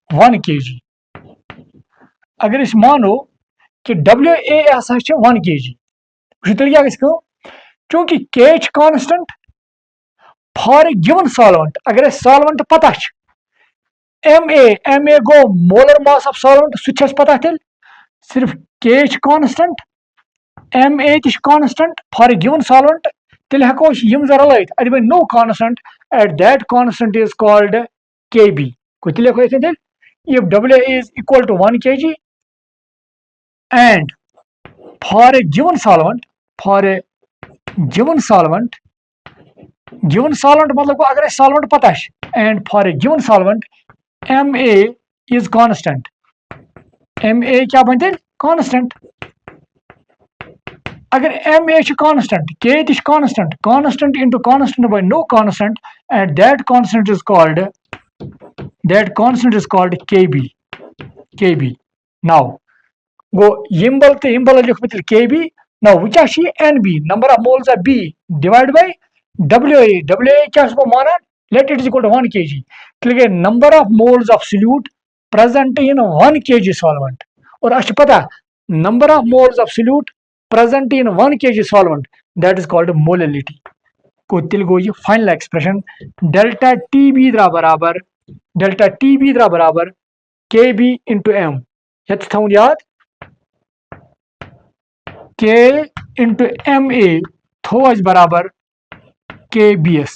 1 kg अगर इस मानो कि WA ऐसा 1 kg तेल क्या गो चूंकि K constant for a given solvent अगर सॉल्वेंट पता Ma गो मोलर मास ऑफ सॉल्वेंट सह पता तेल सिर्फ K constant Ma constant for a given solvent तेल हेको यम जरा लैत अत बन नो कांस्टेंट एट that constant is called Kb को तेल हेको तेल if WA is equal to 1 kg and for a given solvent मतलब अगर सॉल्वेंट पता and for a given solvent Ma is constant Ma क्या बन तेल constant अगर Ma constant K constant into constant by no constant and that constant is called Kb now go yimbal to yimbal लिख में Kb now which is NB number of moles of B divided by WA क्या माना let it is equal to 1 kg क्योंकि number of moles of solute present in 1 kg solvent और अच्छी पता number of moles of solute present in 1 kg solvent that is called molality को तिल गो ये final expression delta TB बराबर KB into M यह थोन याद K into Ma थो बराबर KBS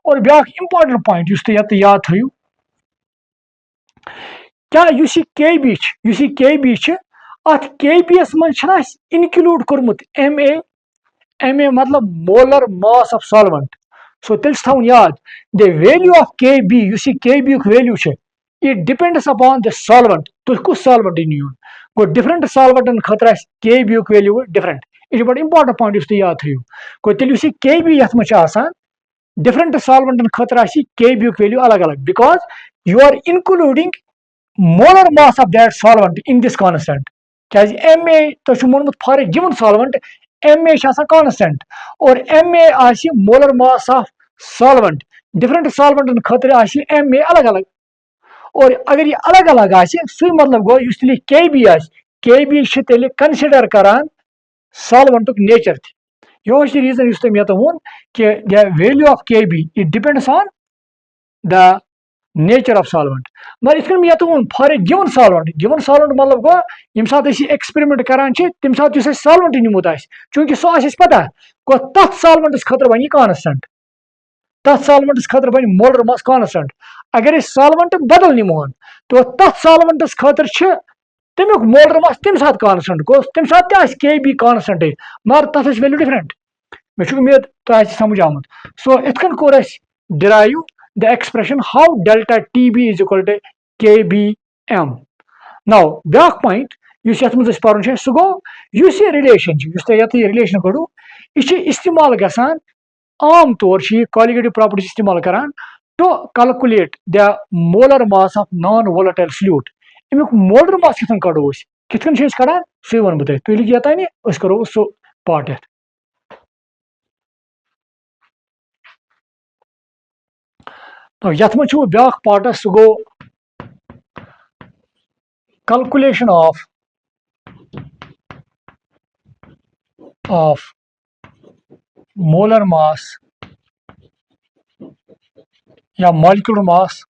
और ब्या इंपॉर्टेंट पॉइंट तुम याद थो क्या KB अत KBS मन इनक्लूड कोर्मुत Ma मतलब molar mass of solvent so तेल थोन याद the value of KB KB value it depends upon the solvent तो कुछ solvent यून गो डिफरेंट सॉल्वेंटन खतर KB वैल्यू डिफरेंट यह बड़ इंपॉर्टेंट पॉइंट तुम याद थो गो तेल KB ये मं डिफरेंट सॉल्वेंटन खतर KB वैल्यू अलग अलग because you are including molar mass of that solvent in this constant क्या Ma तुम मोनमुत for a given solvent Ma constant और Ma molar mass of solvent different सॉल्वेंटन खतर Ma अलग अलग और अगर ये अलग अलग सही मतलब गो KB तेल कंसिडर करान सॉल्वेंट नेचर यह रीजन तुम वो कि the value of KB it depends on the nature of solvent मगर इथ ये वो फॉर ए गिवन सॉल्वेंट मतलब गो यम सात एक्सपेरिमेंट करान तम सात सॉल्वेंट निमुत चूंकि सह पता गो तथ सॉल्वेंटस खतर बन कांस्टेंट तथ सॉल्वेंटस खतर बन मोलर मास कांस्टेंट अगर सॉल्वेंट बदल निमोन तो तथ सॉल्वेंटस खतर तमुक मोलर मास तम सात कांस्टेंट गो तम सात KB कांस्टेंट मगर तथ वैल्यू डिफरेंट मे उम्मीद तुम समझ आमुत सो इथन कोर derive the expression how delta TB is equal to KBM now ब्या पॉइंट ये पर्न सह गो रिलेशन रिलेशन करू यह इस्तेमाल गसान आम तौर कॉलीगेटिव प्रॉपर्टीज इस्तेमाल करान to calculate the molar mass of non volatile solute अमुक मोलर मास कितन कड़ो कितन कड़ान सही वन बह तुम लिखिए तान करो सो पार्ट ये तो यथ मज ब्या पार्ट सह गो कैलकुलेशन ऑफ मोलर मास या molecular mass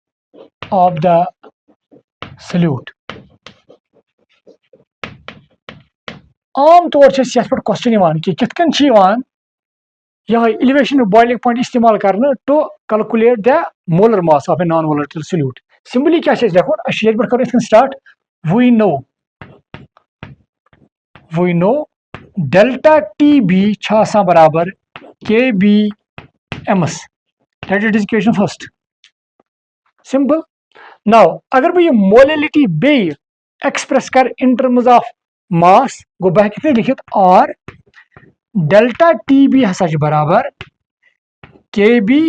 of the solute आम तौर पे क्वेश्चन कि कितन यह एलिवेशन बॉइलिंग पॉइंट इस्तेमाल करना to calculate the molar mass of a non volatile solute simply क्या लिखो करो start we know delta T B बराबर के बी एमस that is equation first simple now अगर बह मोलैलिटी बे एक्सप्रेस कर इन टर्म्स ऑफ मास गो बह लिखित आर डेल्टा टी बी हसा बराबर K B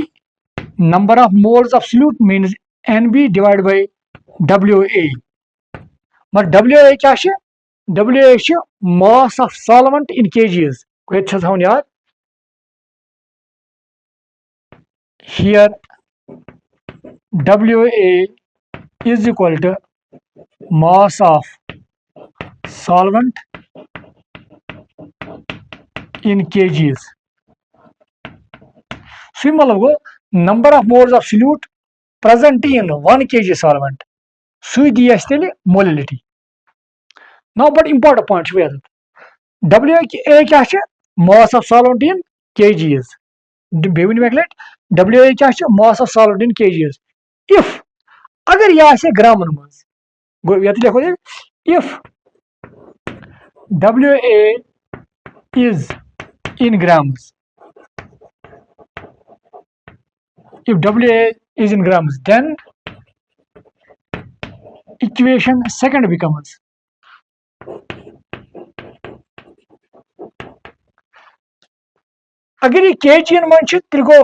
number of moles of solute means N B divide by W A मगर W A क्या W A mass of solvent in kgs थवन याद here WA is equal to mass of solvent in kgs. So मतलब गो number of moles of solute present in 1 kg solvent. So the molality. Now but important point WA क्या mass of solvent in kgs. WA क्या mass of solvent in kgs. If अगर यह ग्रामन मज ये लिखो if WA is in grams, if WA is in grams, then equation second becomes अगर ये kg मन गो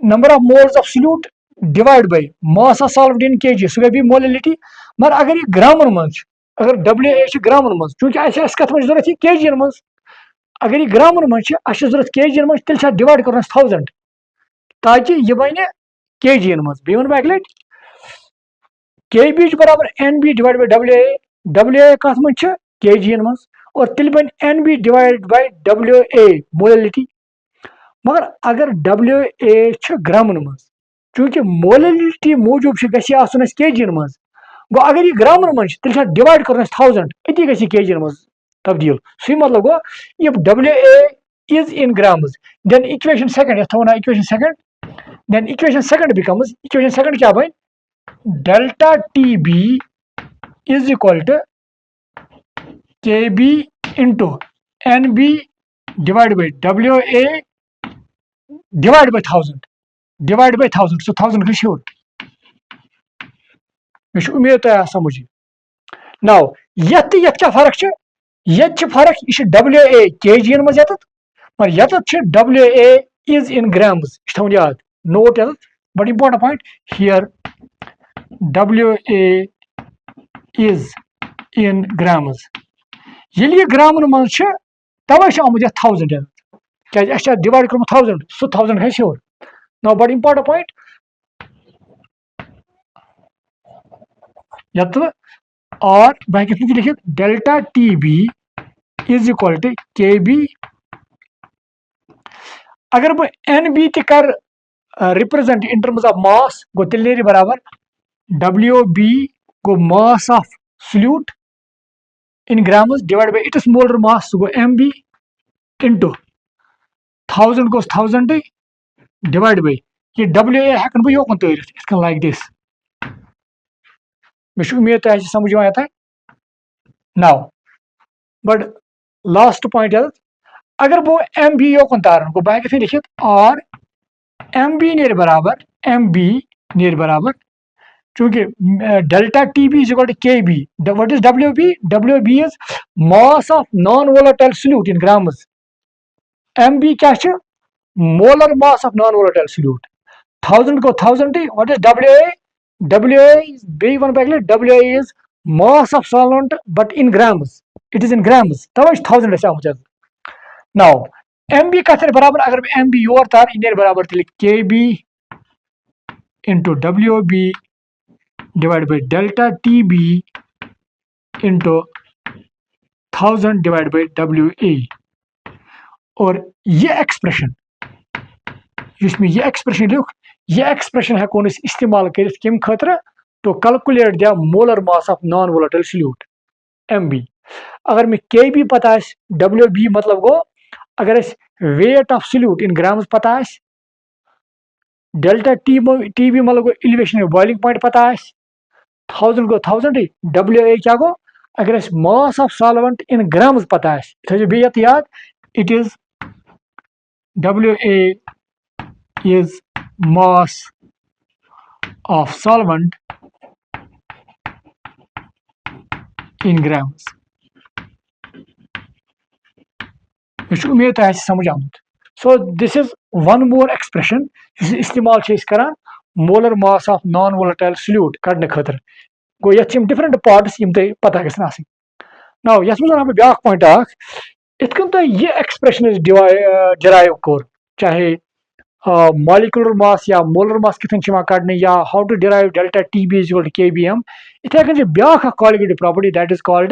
number of moles of solute divide by mass of solvent in kg सह गई मोलैलिटी मगर अगर ये ग्रामन मज अगर WA ग्रामन मज चूंकि कत मज जरूरत यह केजी मज अगर यह ग्रामन मज जरूरत केजी मज तेल डिवाइड कर 1000 ताकि यह बन केजी मज बे वन बह लट के बी बराबर N B divide by WA कत मज केजी मज और तेल बन N B divide by WA molality मगर अगर WA ग्रामन मज चूंकि मोलैलिटी मूजूब गन केजी मज गो अगर यह ग्रामन मज तेल डिवाइड कर 1000 अति ग केजी मज तब्दील सही मतलब go if WA is in grams then equation second equation second then equation second becomes equation second क्या बन delta TB is equal to KB into NB divided by WA divided by 1000 so 1000 गई sure मे उम्मीद तुम समझ now यत क्या फर्क ये फर्क यह WA केजी मज ये मगर ये WA is in grams थवन याद नोट ये but important point here WA is in grams ये ग्रामन मज तवे आमुत 1000 क्या डिवाइड कर 1000 सो 1000 गई sure now but important point यत और बह लिखित डेल्टा TB is equal to KB अगर बह NB कर represent in terms of mass गो तेल बराबर WB गो mass of solute in grams divide by its molar mass गो MB इनटू 1000 गोस 1000 डिवाइड बाय ये WA हेकन बह योकन तरित लाइक दिस मे उम्मीद तुम समझ ये नाउ बट लास्ट पॉइंट अगर बह MB योकन तारन गो बह लिखित और MB नीर बराबर MB नीर बराबर चूंकि delta TB is equal to KB what is WB is mass of non volatile solute in grams MB क्या है? Molar mass of non-volatile solute. 1000 go 1000. What is WA? WA is B1 bracket. WA is mass of solvent, but in grams. It is in grams. तब 1000 ऐसे आमुझे. Now MB का बराबर अगर MB your तार इन्हें बराबर थी KB into WB divided by delta TB into 1000 divided by WA. और ये एक्सप्रेशन ये एक्सप्रेशन लिख ये एक्सप्रेशन हेकोन इस्तेमाल कर कम खतर तो calculate the molar mass of non volatile solute MB अगर मैं KB पता WB मतलब गो अगर weight of solute in grams पता डेल्टा TB मतलब गो एलिवेशन बॉइलिंग पॉइंट पता 1000 गो 1000 WA क्या गो अगर मास ऑफ सॉल्वेंट इन ग्राम्स पता बेत याद it is WA is mass of solvent in grams. उम्मीद है समझ आमुत. So this is one more expression इस्तेमाल करान molar mass of non-volatile solute कड़ने खतर गो यथ different parts यम ते पता गसन आसिन. Now यथ मज हम ब्याक पॉइंट अख इत कन तो ये एक्सप्रेशन डिराइव कोर चाहे molecular mass या molar mass कितन कड़ने या how to derive delta TB is equal to KBM इथे कन back qualitative property that is called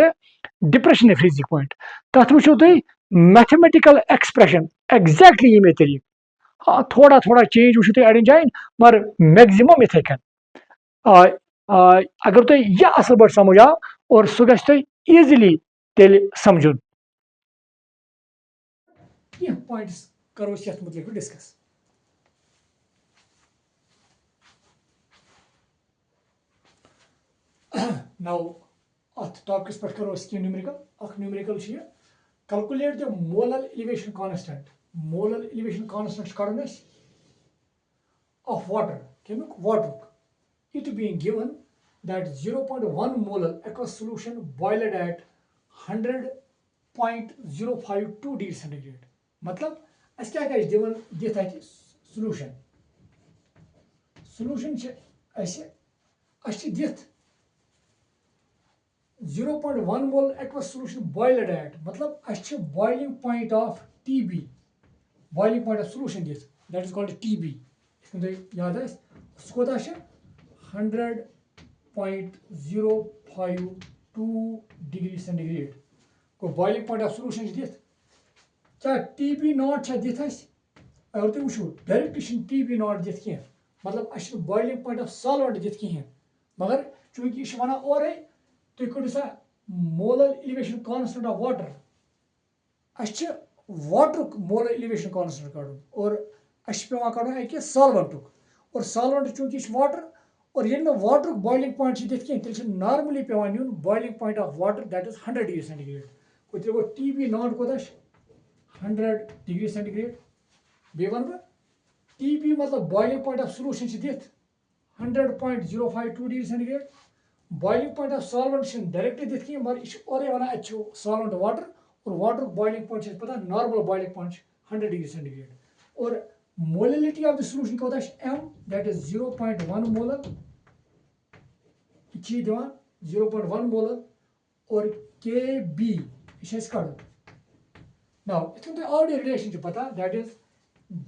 depression freezing point तथ वो तुम mathematical expression exactly ये तरीक हाँ थोड़ा थोड़ा चेंज वो तुम अड़न जान मगर मैक्सिमम इथे कन अगर तुम यह असल पे समझ आव और सह गि तुम ईजिली तेल समझुन पॉइंट्स करो मुतलिक डिस्कस. Now at topics पर करो इसकी numerical calculate the molar elevation constant. Molar elevation constant करो of water. Water. It being given that 0.1 molar aqueous solution boiled at 100.052 degree centigrade. मतलब अस क्या दिवन दिथ solution. Solution दिथ 0.1 mole aqueous solution boiled at मतलब अच्छे boiling point of TB boiling point of solution this that is called TB याद है उसको 100.052 degree centigrade को boiling point of solution दिथ क्या TB नॉट दिथ अगर तुम वो डायरेक्ट TB नॉट दिथ कह मतलब अच्छे boiling point of solvent दिथ कहें मगर चूंकि वन और तुम कड़ो सा molar elevation constant of water water molar elevation constant कड़न और पे कड़न अक सॉल्वेंट और सॉल्वेंट चूंकि वाटर और ये वाटर बॉइलिंग पॉइंट दिख कह तेल नॉर्मली पे नुन boiling point of water that is 100 degree centigrade गो TB नॉट कोत 100 डिग्री सेंटीग्रेड बे वन TB मतलब बॉइलिंग पॉइंट ऑफ सोल्यूशन दिथ 100.052 degree centigrade boiling point of solvent directly दिख कहीं मगर यह और वन सॉल्वेंट वाटर और वाटर बॉइलिंग पॉइंट पता normal boiling point 100 degree centigrade और मोलिलिटी ऑफ द सॉल्यूशन क्या M दैट इज 0.1 मोलर ये दिवान 0.1 मोलर और KB यह नाउ इतन तुम ऑलरेडी रिलेशन पता दैट इज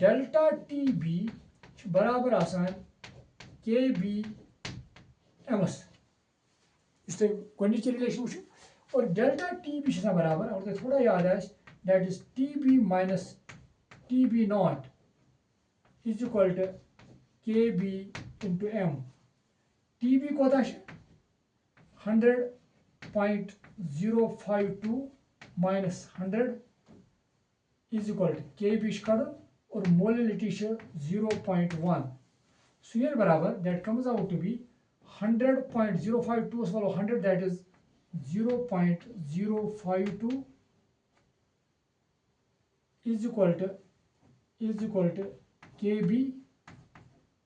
डेल्टा TB बराबर आसान KB MS इस गि रिलेशन वो और डेल्टा TB बराबर और तुम थोड़ा याद that is TB minus TB nought is equal to KB into M. TB कोता 100.052 minus 100 is equal to KB कड़न और मोलिलिटी 0.1 सो बराबर that comes out to be 100.052 100 that is 0.052 is equal to KB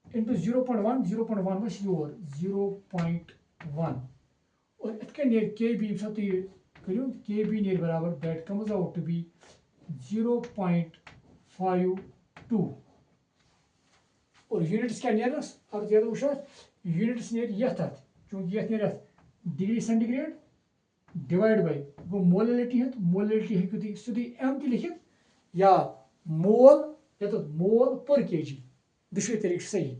into 0.1 0.1 was your 0.1 और इतने near KB सब तो ये करूँ KB near बराबर that comes out to be 0.1 0.52 और यूनिट्स क्या नेरस अगर ये वुचो यूनिट्स नेर यथ चूंकि यथ नेर डिग्री सेंटीग्रेड डिवाइड बाय गो मोलैलिटी है तो मोलैलिटी हेकु तुम सीधे एम ती लिखित या मोल या तो मोल पर केजी दुशे तरीके सही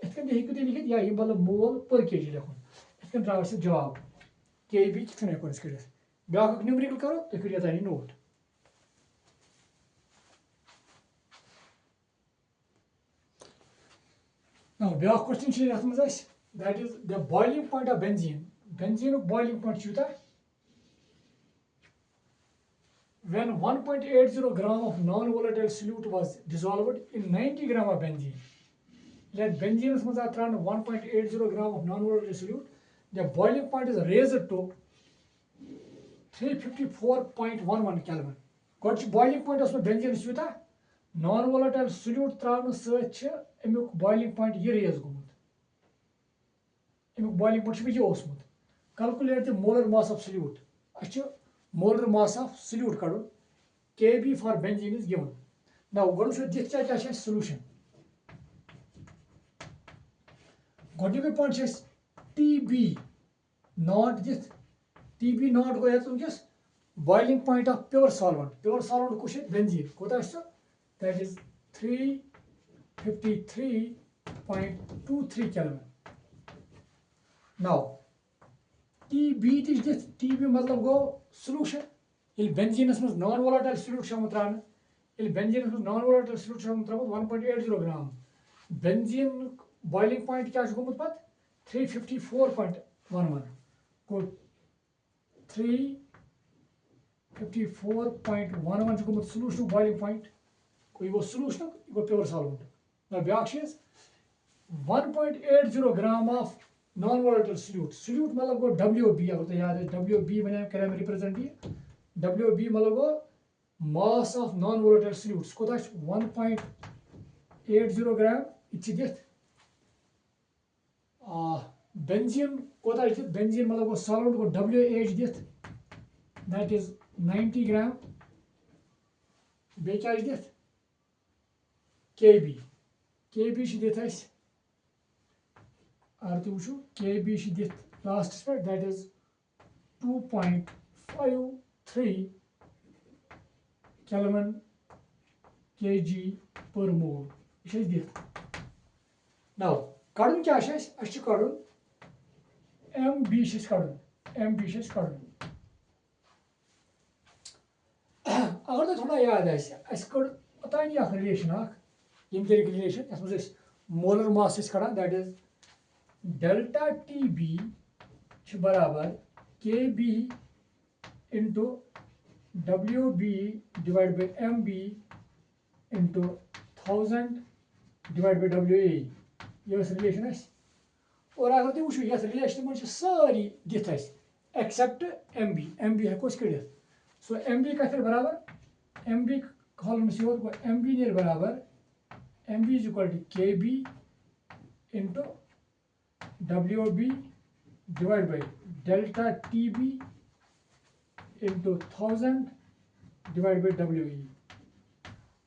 इतकन हेकु तुम लिखित या यह मतलब मोल पर केजी लिखुन इतकन द्राव से जवाब के बी कितने हेकु कर ब्याक न्यूमेरिकल करो तो करियो तानी नोट now ब्याक क्वेश्चन छ यथ मज that is the boiling point of benzene boiling point chuta when 1.80 gram of non-volatile solute was dissolved in 90 gram of benzene. Let benzene maz atran 1.80 gram of non-volatile solute. The boiling point is raised to 354.11 Kelvin. Got boiling point of benzene chuta non-volatile solute tran search emuk boiling point ye raise gumut. Emuk boiling point ye osmut. Calculate the molar mass of solute. Acha molar mass of solute kadun Kb for benzene is given. Now go to this solution. Go point is Tb not this Tb not go ahead just boiling point of pure solvent. Pure solvent kush benzene. Kota is that is 353.23 Kelvin. Now Tb is this Tb matlab go solution. Il benzene is non-volatile solute shamatran. Il benzene is non-volatile solute shamatran 1.80 gram. Benzene boiling point क्या गमुत पत 354.11 को 354.11 गमुत solution boiling point को ये solution ये pure solvent. Now back is 1.80 gram of non-volatile solute. Solute मतलब को WB अगर तो याद है WB मैंने क्या में represent किया WB मतलब को mass of non-volatile solutes को था 1.80 gram इच्छित benzene कोता है benzene मतलब को solvent को WH दित that is 90 gram बे क्या दित KB श दित है आरती वुचु KB श दित लास्ट पे that is 2.53 Kelvin kg per mole ये दित now kadun क्या अच्छे kadun MB kadun MB kadun अगर तो थोड़ा याद है कड़ पता नहीं रिलेशन रिलेशन मोलर मास कड़ान दैट इज डेल्टा TB बराबर KB into WB divide by MB into 1000 divide by WA ये रिलेशन और अगर तुम वो ये रिलेशन मन सारी दित एक्सेप्ट MB हेको कड़ित सो MB कत बराबर MB कॉलम से होत MB नेर बराबर MB is equal to KB into WB divide by delta TB into 1000 divide by WE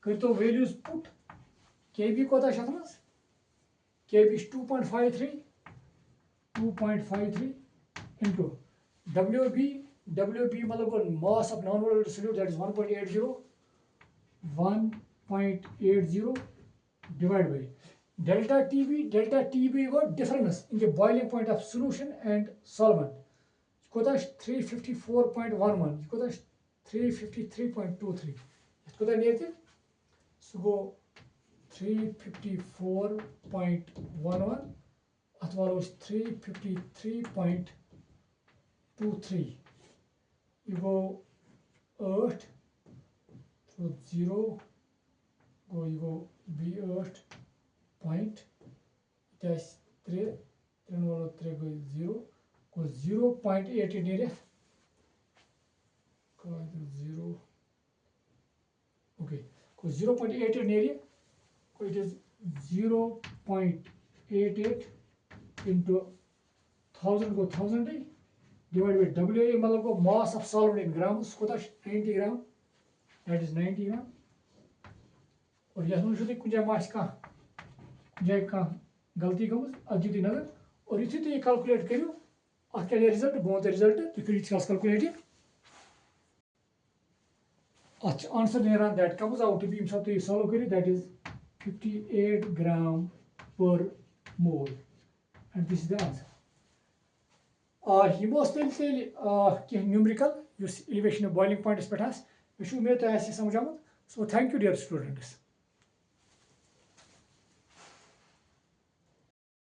कर तो वैल्यूज पुट KB कोता शतमस KB is 2.53 into WB मतलब mass of non-volatile solute that is 1.80 divided by delta TB got difference in the boiling point of solution and solvent. Kota 354.11 kota 353.23 kota near so go 354.11 अथवा 353.23 you go 8 so 0 go you go B8 point dash 3 go 0 go 0.8 in area go 0 okay go 0.8 in area it is 0.88 into 1000 go 1000 divided by WA मतलब को mass of solvent in grams कोता 90 gram that is 90 gram और यह कुछ जाए गलती गई अत दी नजर और यु तुम कैलकुलेट करो अत रिजल्ट बहुत रिजल्ट तुम करो कैलकुलेट अत आंसर नेरान that comes out to be यम तुम सॉल्व करो that is 58 gram per mole and this is the answer यम तेल न्यूमरिकल एलिवेशन बॉइलिंग पॉइंट्स पे मे उम्मीद तुम समझ आमुत so thank you dear students.